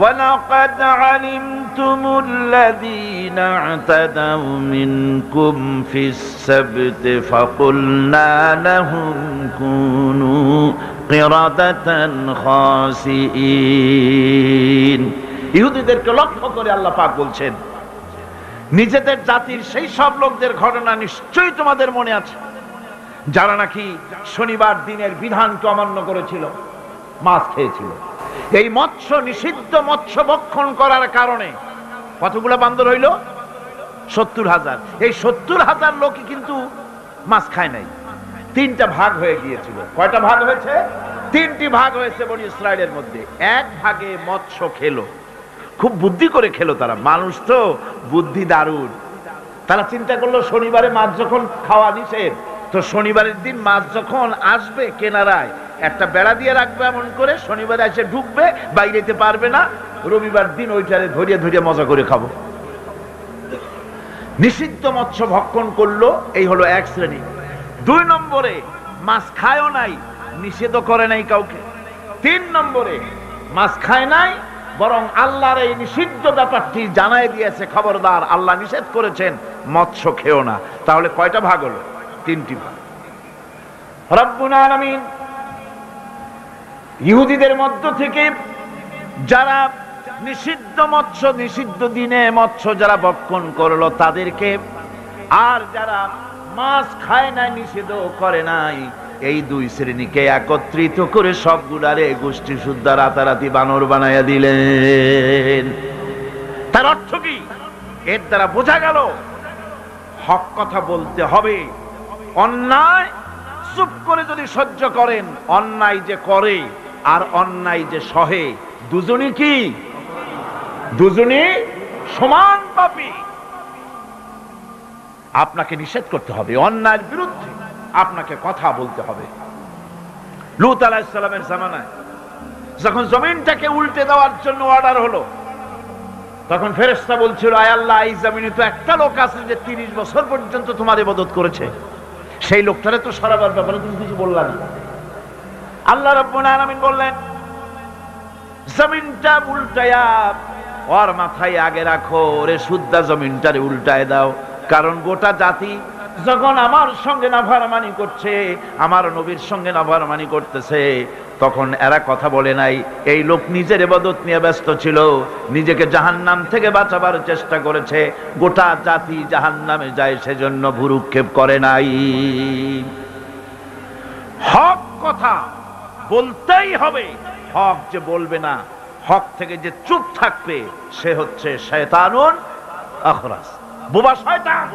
وَلَقَدْ عَلِمْتُمُ الَّذِينَ اعْتَدَوْا مِنْكُمْ فِي السَّبْتِ فَقُلْنَا لَهُمْ كُونُوا قِرَدَةً خَاسِئِينَ। ইহুদিদেরকে লক্ষ্য করে আল্লাহ পাক বলছেন, নিজেদের জাতির সেই সব লোকদের ঘটনা নিশ্চয়ই তোমাদের মনে আছে, যারা নাকি শনিবার দিনের বিধানকে অমান্য করেছিল, মাছ খেয়েছিল। এই মৎস্য নিষিদ্ধ মৎস্য ভক্ষণ করার কারণে কতগুলো বান্দর হইল? 70,000। এই 70,000 লোকই কিন্তু মাছ খায় নাই। 3টা ভাগ হয়ে গিয়েছিল। কয়টা ভাগ হয়েছে? 3টি ভাগ হয়েছে বনি ইসরায়েলের মধ্যে। এক ভাগে মৎস্য খেলো, খুব বুদ্ধি করে খেলো তারা। মানুষ তো বুদ্ধি দারুণ। তারা চিন্তা করলো শনিবারে মাছ যখন খাওয়া নিষেধ, তো শনিবারের দিন মাছ যখন আসবে কেনারায় একটা বেড়া দিয়ে রাখবে, এমন করে শনিবারে এসে ঢুকবে, বাইরে যেতে পারবে না। রবিবার দিন ওইটারে ধরিয়ে ধরিয়ে মজা করে খাবো। নিষিদ্ধ মৎস্য ভক্ষণ করলো, এই হলো এক শ্রেণী। 2 নম্বরে মাছ খায়ও নাই, নিষেধও করে নাই কাউকে। 3 নম্বরে মাছ খায় নাই, বরং আল্লাহর এই নিষিদ্ধ ব্যাপারটি জানাই দিয়েছে, খবরদার আল্লাহ নিষেধ করেছেন মৎস্য খেও না। তাহলে কয়টা ভাগ হলো? 3টি ভাগ। রব্বুল আলামিন ইহুদিদের মধ্য থেকে যারা নিষিদ্ধ মৎস্য, নিষিদ্ধ দিনে মৎস্য যারা ভক্ষণ করলো তাদেরকে, আর যারা মাছ খায় নাই, নিষেধ করে নাই, এই 2 শ্রেণীকে একত্রিত করে সবগুলারে গোষ্ঠী শুদ্ধা রাতারাতি বানর বানাইয়া দিলেন। তার অর্থ কি? এর দ্বারা বোঝা গেল হক কথা বলতে হবে। অন্যায় চুপ করে যদি সহ্য করেন, অন্যায় যে করে আর অন্যায় যে সহে, দুজনই কি? দুজনই সমান পাপী। আপনাকে নিষেধ করতে হবে, অন্যায়ের বিরুদ্ধে আপনাকে কথা বলতে হবে। লূত আলাইহিস সালামের জামানায় যখন জমিনটাকে উল্টে দেওয়ার জন্য অর্ডার হলো, তখন ফেরেশতা বলছিল, আয় আল্লাহ, এই জমিনে তো একটা লোক আছে যে 30 বছর পর্যন্ত তোমার ইবাদত করেছে, সেই লোকটারে তো সরাবার ব্যাপারে তুমি কিছু বললা না। আল্লাহ রাব্বুল আলামিন বললেন, জমিনটা উল্টায়া ওর মাথায় আগে রাখো, ওরে শুদ্ধা জমিনটারে উল্টায় দাও। কারণ গোটা জাতি যখন আমার সঙ্গে নাফরমানি করছে, আমার নবীর সঙ্গে নাফরমানি করতেছে, তখন এরা কথা বলে নাই। এই লোক নিজের ইবাদত নিয়ে ব্যস্ত ছিল, নিজেকে জাহান্নাম থেকে বাঁচাবার চেষ্টা করেছে। গোটা জাতি জাহান্নামে যায়, সেজন্য ভুরুক্ষেপ করে নাই। হক কথা বলতেই হবে। হক যে বলবে না, হক থেকে যে চুপ থাকবে, সে হচ্ছে শয়তানুন আখরাস, বোবা শয়তান।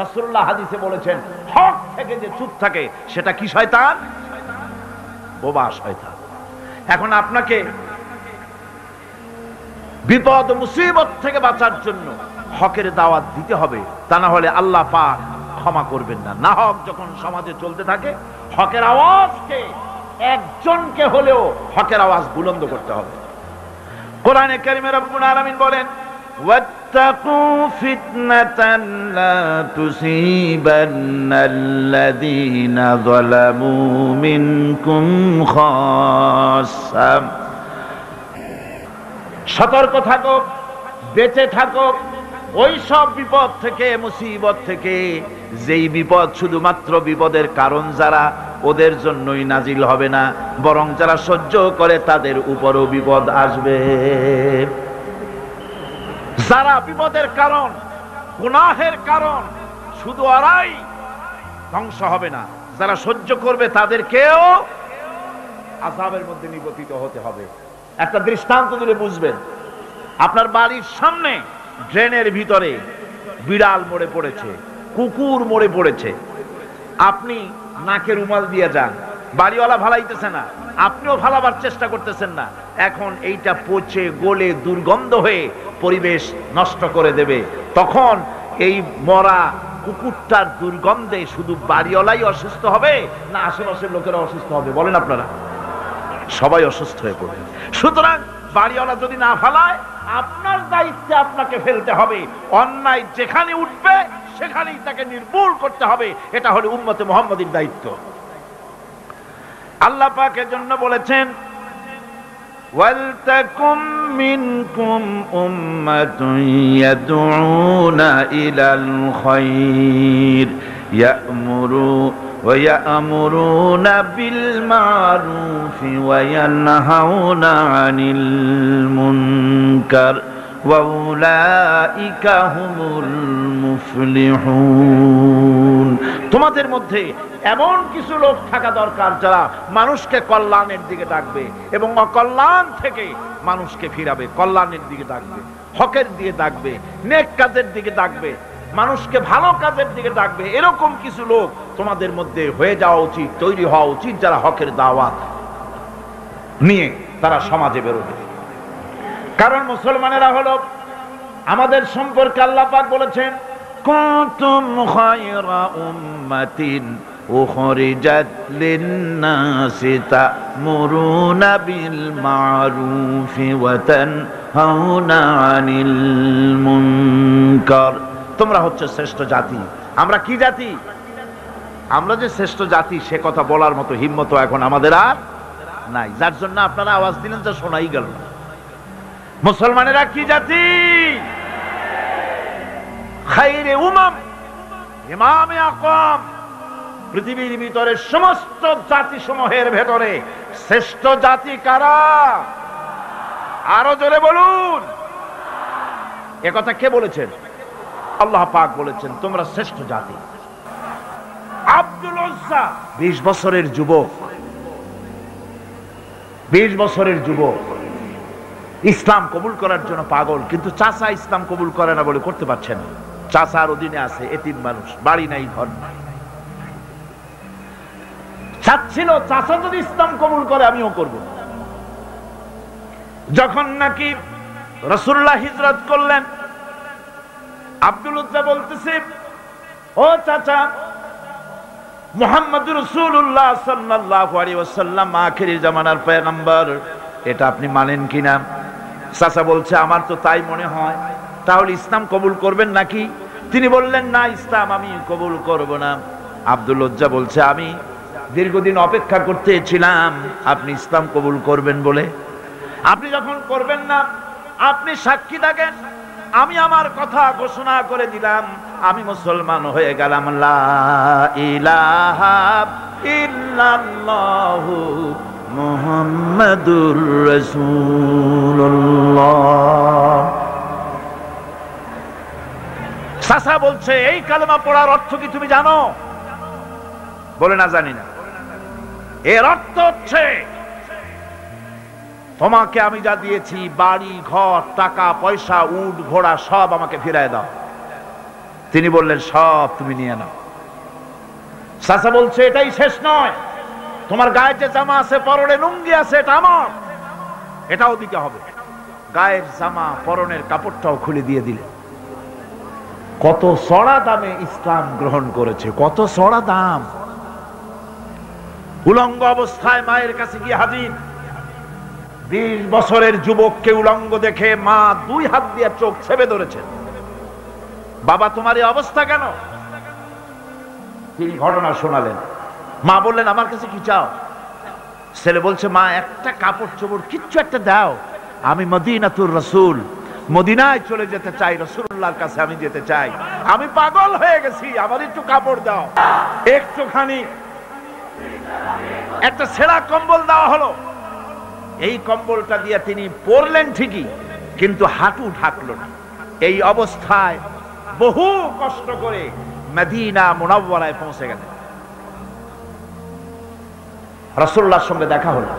রাসূলুল্লাহ হাদিসে বলেছেন, হক থেকে যে চুপ থাকে সেটা কি শয়তান? বোবা শয়তান। এখন আপনাকে বিপদ মুসিবত থেকে বাঁচার জন্য হকের দাওয়াত দিতে হবে, তা না হলে আল্লাহ পাক ক্ষমা করবেন না। না হক যখন সমাজে চলতে থাকে, হকের আওয়াজকে একজনকে হলেও হকের আওয়াজ বুলন্দ করতে হবে। কোরআনে কারিমে রব্বুল আলামিন বলেন, ওয়াত্তাকু ফিতনাতান লা তুসিবান্নাল্লাযীনা যালামু মিনকুম খাসসা। সতর্ক থাকো, বেঁচে থাকো ওই সব বিপদ থেকে, মুসিবত থেকে, যেই বিপদ শুধুমাত্র বিপদের কারণ যারা, ওদের জন্যই নাজিল হবে না, বরং যারা সহ্য করে তাদের উপরও বিপদ আসবে। যারা বিপদের কারণ, গুনাহের কারণ, শুধু ওরাই ধ্বংস হবে না, যারা সহ্য করবে তাদেরকেও আযাবের মধ্যে নিপতিত হতে হবে। একটা দৃষ্টান্ত দিলে বুঝবেন। আপনার বাড়ির সামনে ড্রেনের ভিতরে বিড়াল মরে পড়েছে, কুকুর মরে পড়েছে, আপনি নাকে রুমাল দিয়ে যান, বাড়িওয়ালা ভালাইতেছে না, আপনিও ভালাবার চেষ্টা করতেছেন না। এখন এইটা পচে গলে দুর্গন্ধ হয়ে পরিবেশ নষ্ট করে দেবে। তখন এই মরা কুকুরটার দুর্গন্ধে শুধু বাড়িওয়ালাই অসুস্থ হবে না আশেপাশের লোকেরা অসুস্থ হবে? বলেন আপনারা, সবাই অসুস্থ হয়ে পড়বে। সুতরাং বাড়িওয়ালা যদি না ফালায়, আপনার দায়িত্বে আপনাকে ফেলতে হবে। অন্যায় যেখানে উঠবে সেখানেই তাকে নির্মূল করতে হবে। এটা হলো উম্মতে মুহাম্মাদীর দায়িত্ব। আল্লাহ পাক এর জন্য বলেছেন, ওয়ালতাকুম মিনকুম উম্মাতুন ইয়াদউনা ইলাল খায়র ويأمرون بالمعروف وينهون عن المنكر وأولئك هم المفلحون। তোমাদের মধ্যে এমন কিছু লোক থাকা দরকার যারা মানুষকে কল্যাণের দিকে ডাকবে এবং অকল্যাণ থেকে মানুষকে ফিরাবে, কল্যাণের দিকে ডাকবে, হকের দিকে ডাকবে, নেক কাজের দিকে ডাকবে, মানুষকে ভালো কাজের দিকে ডাকবে। এরকম কিছু লোক তোমাদের মধ্যে হয়ে যাওয়া উচিত, তৈরি হওয়া উচিত, যারা হকের দাওয়াত নিয়ে তারা সমাজে বেরোবে। কারণ মুসলমানেরা হলো আমাদের সম্পর্কে আল্লাহ পাক বলেছেন, কুনতুম খায়রা উম্মাতিন উখরিজাত লিন-নাসি তা'মুরুনা বিল মা'রুফি ওয়া তানহাউনা আনিল মুনকার। তোমরা হচ্ছে শ্রেষ্ঠ জাতি। আমরা কি জাতি? আমরা যে শ্রেষ্ঠ জাতি সে কথা বলার মতো হিম্মত এখন আমাদের আর নাই, যার জন্য আপনারা আওয়াজ দিলেন যা শোনাই গেল না। মুসলমানেরা কি জাতি? খায়রে উমাম, ইমামে আকওয়াম। পৃথিবীর ভিতরে সমস্ত জাতি সমূহের ভেতরে শ্রেষ্ঠ জাতি কারা? আরো জোরে বলুন। এ কথা কে বলেছেন? আল্লাহ পাক বলেছেন, তোমরা শ্রেষ্ঠ জাতি। আব্দুল উজ্জা 20 বছরের যুবক, 20 বছরের যুবক, ইসলাম কবুল করার জন্য পাগল, কিন্তু চাচা ইসলাম কবুল করে না বলে করতে পারছে না। চাচার অধীনে আছে, এতিম মানুষ, বাড়ি নাই, ঘর নাই। চাচ্ছিল চাচা যদি ইসলাম কবুল করে আমিও করব। যখন নাকি রাসূলুল্লাহ হিজরত করলেন, আব্দুল উজ্জা বলতেছে, ও চাচা, মুহাম্মদুর রাসূলুল্লাহ সাল্লাল্লাহু আলাইহি ওয়াসাল্লাম আখিরি জামানার পয়গম্বর, এটা আপনি মানেন কিনা? চাচা বলছে আমার তো তাই মনে হয়। তাহলে ইসলাম কবুল করবেন নাকি? তিনি বললেন না, ইসলাম আমি কবুল করব না। আব্দুল লজ্জা বলছে আমি দীর্ঘদিন অপেক্ষা করতেছিলাম আপনি ইসলাম কবুল করবেন বলে। আপনি যখন করবেন না, আপনি সাক্ষী থাকেন, আমি আমার কথা ঘোষণা করে দিলাম, আমি মুসলমান হয়ে গেলাম। লা ইলাহা ইল্লাল্লাহু মুহাম্মাদুর রাসূলুল্লাহ। চাচা বলছে এই কালেমা পড়ার অর্থ কি তুমি জানো? বলে না, জানি না। এর অর্থ হচ্ছে তোমাকে আমি যা দিয়েছি, বাড়ি ঘর টাকা পয়সা উট ঘোড়া সব আমাকে ফিরায় দাও। তিনি বললেন সব তুমি নিয়ে নাও। চাচা বলছে এটাই শেষ নয়, তোমার গায়ে যে জামা আছে, পরনে লুঙ্গি আছে, এটা আমার, এটাও দিতে হবে। গায়ের জামা পরনের কাপড়টাও খুলে দিয়ে দিলেন। কত চড়া দামে ইসলাম গ্রহণ করেছে, কত চড়া দাম। উলঙ্গ অবস্থায় মায়ের কাছে গিয়ে হাজির। 20 বছরের যুবককে উলঙ্গ দেখে মা 2 হাত দিয়ে চোখ ছেপে ধরেছেন। বাবা তোমার এই অবস্থা কেন? তিনি ঘটনা শোনালেন। মা বললেন আমার কাছে কি চাও? ছেলে বলছে মা একটা কাপড় চোপড় কিচ্ছু একটা দাও, আমি মদিনাতুর রাসূল, মদিনায় চলে যেতে চাই, রাসূলুল্লাহর কাছে আমি যেতে চাই, আমি পাগল হয়ে গেছি, আমার একটু কাপড় দাও। একটুখানি একটা ছেঁড়া কম্বল দেওয়া হলো। এই কম্বলটা দিয়ে তিনি পরলেন ঠিকই, কিন্তু হাঁটু ঢাকলো না। এই অবস্থায় বহু কষ্ট করে মদিনা মুনাওয়ারায় পৌঁছে গেলেন। রাসূলুল্লাহর সঙ্গে দেখা হলো।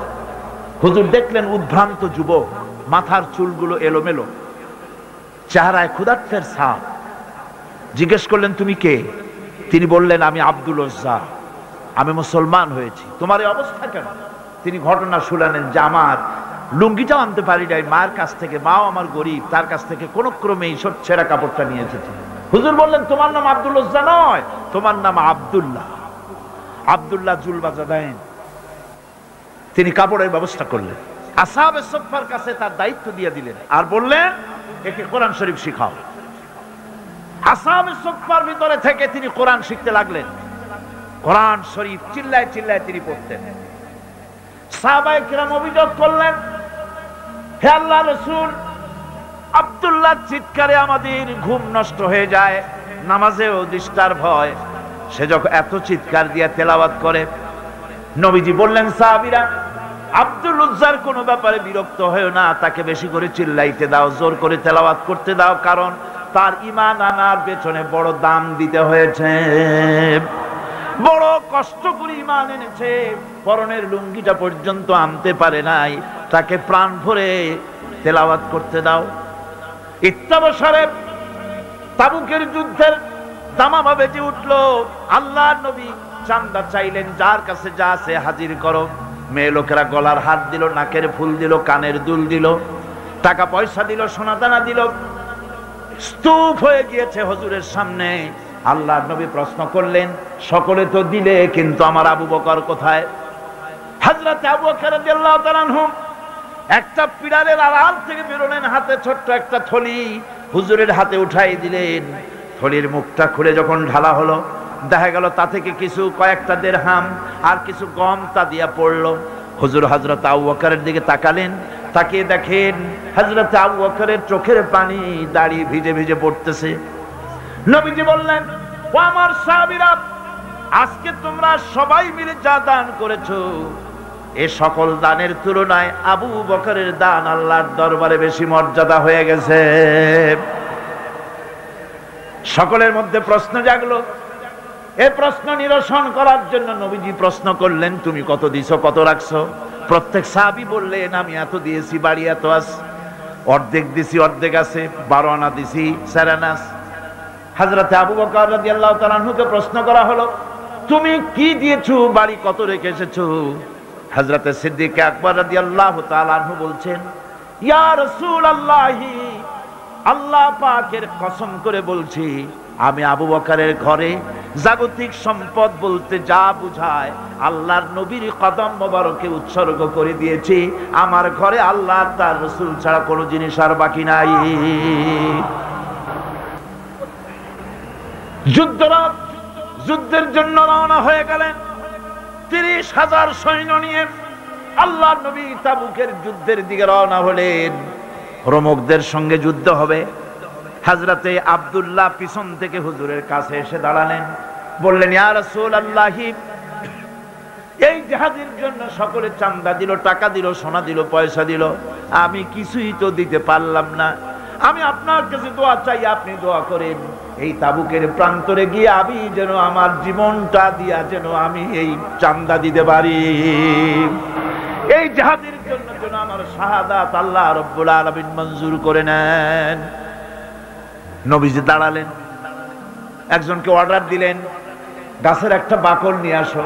হুজুর দেখলেন উদ্ভ্রান্ত যুবক, মাথার চুলগুলো এলোমেলো, চেহারায় ক্ষুধার্তের ছাপ। জিজ্ঞেস করলেন তুমি কে? তিনি বললেন আমি আব্দুল উজ্জা, আমি মুসলমান হয়েছি। তোমার এই অবস্থা কেন? তিনি ঘটনা শুনালেন যে আমার লুঙ্গিটাও আনতে পারি নাই মায়ের কাছ থেকে, মাও আমার গরিব, তার কাছ থেকে কোন ক্রমে এই ছেঁড়া কাপড়টা নিয়ে এসেছি। হুজুর বললেন তোমার নাম আব্দুল উজ্জা নয়, তোমার নাম আব্দুল্লাহ, আব্দুল্লাহ জুলবাজাদাইন। তিনি কাপড়ের ব্যবস্থা করলেন, আসহাবে সুফফার কাছে তার দায়িত্ব দিয়ে দিলেন, আর বললেন একে কোরআন শরীফ শিখাও। আসহাবে সুফফার ভিতরে থেকে তিনি কোরআন শিখতে লাগলেন। কোরআন শরীফ চিল্লায় চিল্লায় তিনি পড়তেন। সাহাবায়ে কিরাম অভিযোগ করলেন, হে আল্লাহর রাসূল, আব্দুল্লাহর চিৎকারে আমাদের ঘুম নষ্ট হয়ে যায়, নামাজেও ডিস্টার্ব হয়, সে যখন এত চিৎকার দিয়ে তেলাওয়াত করে। নবীজি বললেন সাহাবীরা, আব্দুল উজ্জার কোনো ব্যাপারে বিরক্ত হয়েও না, তাকে বেশি করে চিল্লাইতে দাও, জোর করে তেলাওয়াত করতে দাও, কারণ তার ঈমান আনার পেছনে বড় দাম দিতে হয়েছে, বড় কষ্ট করে ঈমান এনেছে, পরনের লুঙ্গিটা পর্যন্ত আনতে পারে নাই, তাকে প্রাণ ভরে তেলাওয়াত করতে দাও। ইত্তাবসরে তাবুকের যুদ্ধের দামামা বেজে উঠলো। আল্লাহর নবী চান্দা চাইলেন, যার কাছে যা আছে হাজির করো। মেয়ে লোকেরা গলার হাত দিল, নাকের ফুল দিল, কানের দুল দিল, টাকা পয়সা দিল, সোনা দানা দিল। স্তূপ হয়ে গিয়েছে হুজুরের সামনে। আল্লাহর নবী প্রশ্ন করলেন, সকলে তো দিলে, কিন্তু আমার আবু বকর কোথায়? হযরত আবু বকর রাদিয়াল্লাহু তাআলা আনহু একটা পিড়ারের আড়াল থেকে বেরোলেন, হাতে ছোট্ট একটা থলি হুজুরের হাতে উঠাই দিলেন। থলির মুখটা খুলে যখন ঢালা হলো, দেখা গেল তা থেকে কিছু কয়েকটা দিরহাম আর কিছু গম তা দিয়া পড়লো। হুজুর হযরত আবু বকরের দিকে তাকালেন, তাকিয়ে দেখেন হযরত আবু বকরের চোখের পানি দাড়ি ভিজে ভিজে পড়তেছে। নবীজি বললেন, ও আমার সাহাবীরা, আজকে তোমরা সবাই মিলে যা দান করেছো, এ সকল দানের তুলনায় আবু বকরের দান আল্লাহর দরবারে বেশি মর্যাদা হয়ে গেছে। সকলের মধ্যে প্রশ্ন জাগলো। এই প্রশ্ন নিরসন করার জন্য নবীজি প্রশ্ন করলেন, তুমি কত দিছো, কত রাখছো? প্রত্যেক সাহাবী বললেন, আমি এত দিয়েছি, বাড়ি এত আছে, অর্ধেক দিছি, অর্ধেক আছে, 12 আনা দিছি, 4 আনা। হযরত আবু বকর রাদিয়াল্লাহু তাআলা আনহুকে প্রশ্ন করা হলো, তুমি কি দিয়েছো, বাড়ি কত রেখে এসেছো? হযরত সিদ্দিক আকবর রাদিয়াল্লাহু তাআলা আনহু বলছেন, ইয়া রাসূলুল্লাহ, আল্লাহ পাকের কসম করে বলছি, আমি আবু বকরের ঘরে জাগতিক সম্পদ বলতে যা বুঝায় আল্লাহর নবীর কদম মোবারকে উৎসর্গ করে দিয়েছি। আমার ঘরে আল্লাহ তার রাসূল ছাড়া কোনো জিনিস আর বাকি নাই। যুদ্ধের জন্য রওনা হয়ে গেলেন 30,000 সৈন্য নিয়ে। আল্লাহর নবী তাবুকের যুদ্ধের দিকে রওনা হলেন। রোমকদের সঙ্গে যুদ্ধ হবে। হযরতে আব্দুল্লাহ পিছন থেকে হুজুরের কাছে এসে দাঁড়ালেন, বললেন, ইয়া রাসূলুল্লাহ, এই জিহাদের জন্য সকলে চাঁদা দিল, টাকা দিল, সোনা দিল, পয়সা দিল, আমি কিছুই তো দিতে পারলাম না। আমি আপনার কাছে দোয়া চাই, আপনি দোয়া করেন এই তাবুকের প্রান্তরে গিয়ে আমি যেন আমার জীবনটা দিয়া যেন আমি এই চাঁদা দিতে পারি। এই জিহাদের জন্য যেন আমার শাহাদাত আল্লাহ রাব্বুল আলামিন মঞ্জুর করে নেন। নবীজি দাঁড়ালেন, একজনকে অর্ডার দিলেন, গাছের একটা বাকল নিয়ে আসো।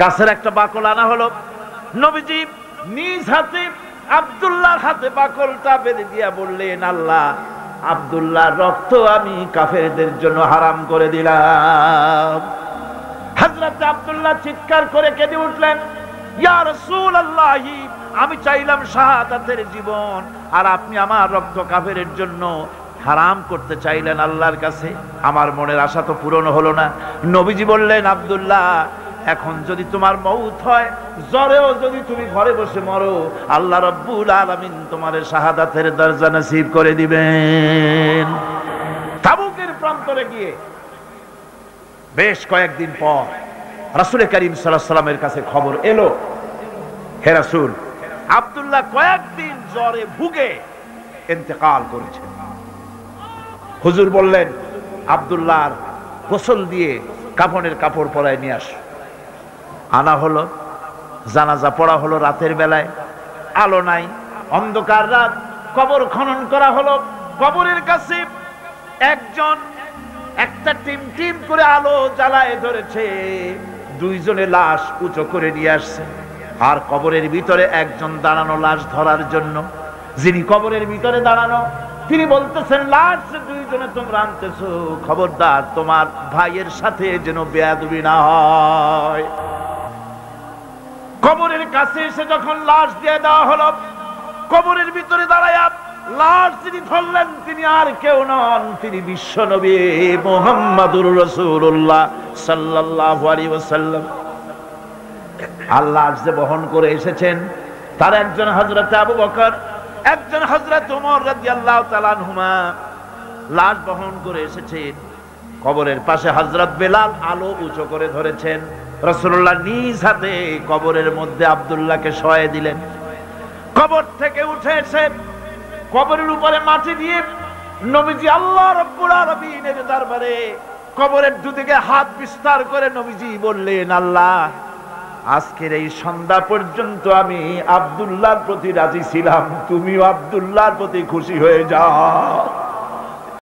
গাছের একটা বাকল আনা হলো। নবীজি নিজ হাতে আব্দুল্লাহর হাতে বাকলটা বেঁধে দিয়া বললেন, আল্লাহ, আব্দুল্লাহর রক্ত আমি কাফেরদের জন্য হারাম করে দিলাম। হযরত আব্দুল্লাহ চিৎকার করে কেঁদে উঠলেন, ইয়া রাসূলুল্লাহ, আমি চাইলাম শাহাদাতের জীবন, আর আপনি আমার রক্ত কাফেরের জন্য হারাম করতে চাইলেন আল্লাহর কাছে। আমার মনের আশা তো পূরণ হলো না। নবীজি বললেন, আব্দুল্লাহ, এখন যদি তোমার মউত হয়, জ্বরেও যদি তুমি ঘরে বসে মরো, আল্লাহ রাব্বুল আলামিন তোমার শাহাদাতের দরজা নসিব করে দিবেন। তাবুকের প্রান্তরে গিয়ে বেশ কয়েকদিন পর রাসূল করিম সাল্লাল্লাহু আলাইহি ওয়াসাল্লামের কাছে খবর এলো, হে রাসূল, আব্দুল্লাহ কয়েকদিন জ্বরে ভুগে ইন্তেকাল করেছে। হুজুর বললেন, আব্দুল্লাহর গোসল দিয়ে কাফনের কাপড় পরায় নিয়ে আস। আনা হলো, জানাজা পড়া হলো রাতের বেলায়, আলো নাই, অন্ধকার রাত। কবর খনন করা হলো। কবরের কাছে একজন একটা টিম টিম করে আলো জ্বালায় ধরেছে। দুইজনে লাশ উঁচু করে নিয়ে আসছে, আর কবরের ভিতরে একজন দাঁড়ানো লাশ ধরার জন্য। যিনি কবরের ভিতরে দাঁড়ানো, তিনি বলতেছেন, লাশ দুইজনে তোমরা আনতেছো, খবরদার তোমার ভাইয়ের সাথে যেন বেয়াদবি না হয়। কবরের কাছে এসে যখন লাশ দিয়ে দেওয়া হলো, কবরের ভিতরে দাঁড়ায়া লাশ যিনি ধরলেন তিনি আর কেউ নন, তিনি বিশ্বনবী মুহাম্মাদুর রাসূলুল্লাহ সাল্লাল্লাহু আলাইহি ওয়াসাল্লাম। আল্লাহ যে বহন করে এসেছেন তার একজন হযরত আবু বকর, একজন হযরত ওমর রাদিয়াল্লাহু তাআলা আনহুমা লাশ বহন করে এসেছেন। কবরের পাশে হযরত বেলাল আলো উঁচু করে ধরেছেন। রাসূলুল্লাহ নিজ হাতে কবরের মধ্যে আব্দুল্লাহকে শোয়ায় দিলেন। কবর থেকে উঠে এসে কবরের উপরে মাটি দিয়ে নবীজি আল্লাহ রাব্বুল আলামিনের দরবারে কবরের দুদিকে হাত বিস্তার করে নবীজি বললেন, আল্লাহ, আজকের এই সন্ধ্যা পর্যন্ত আমি আব্দুল্লাহর প্রতি রাজি ছিলাম, তুমিও আব্দুল্লাহর প্রতি খুশি হয়ে যাও।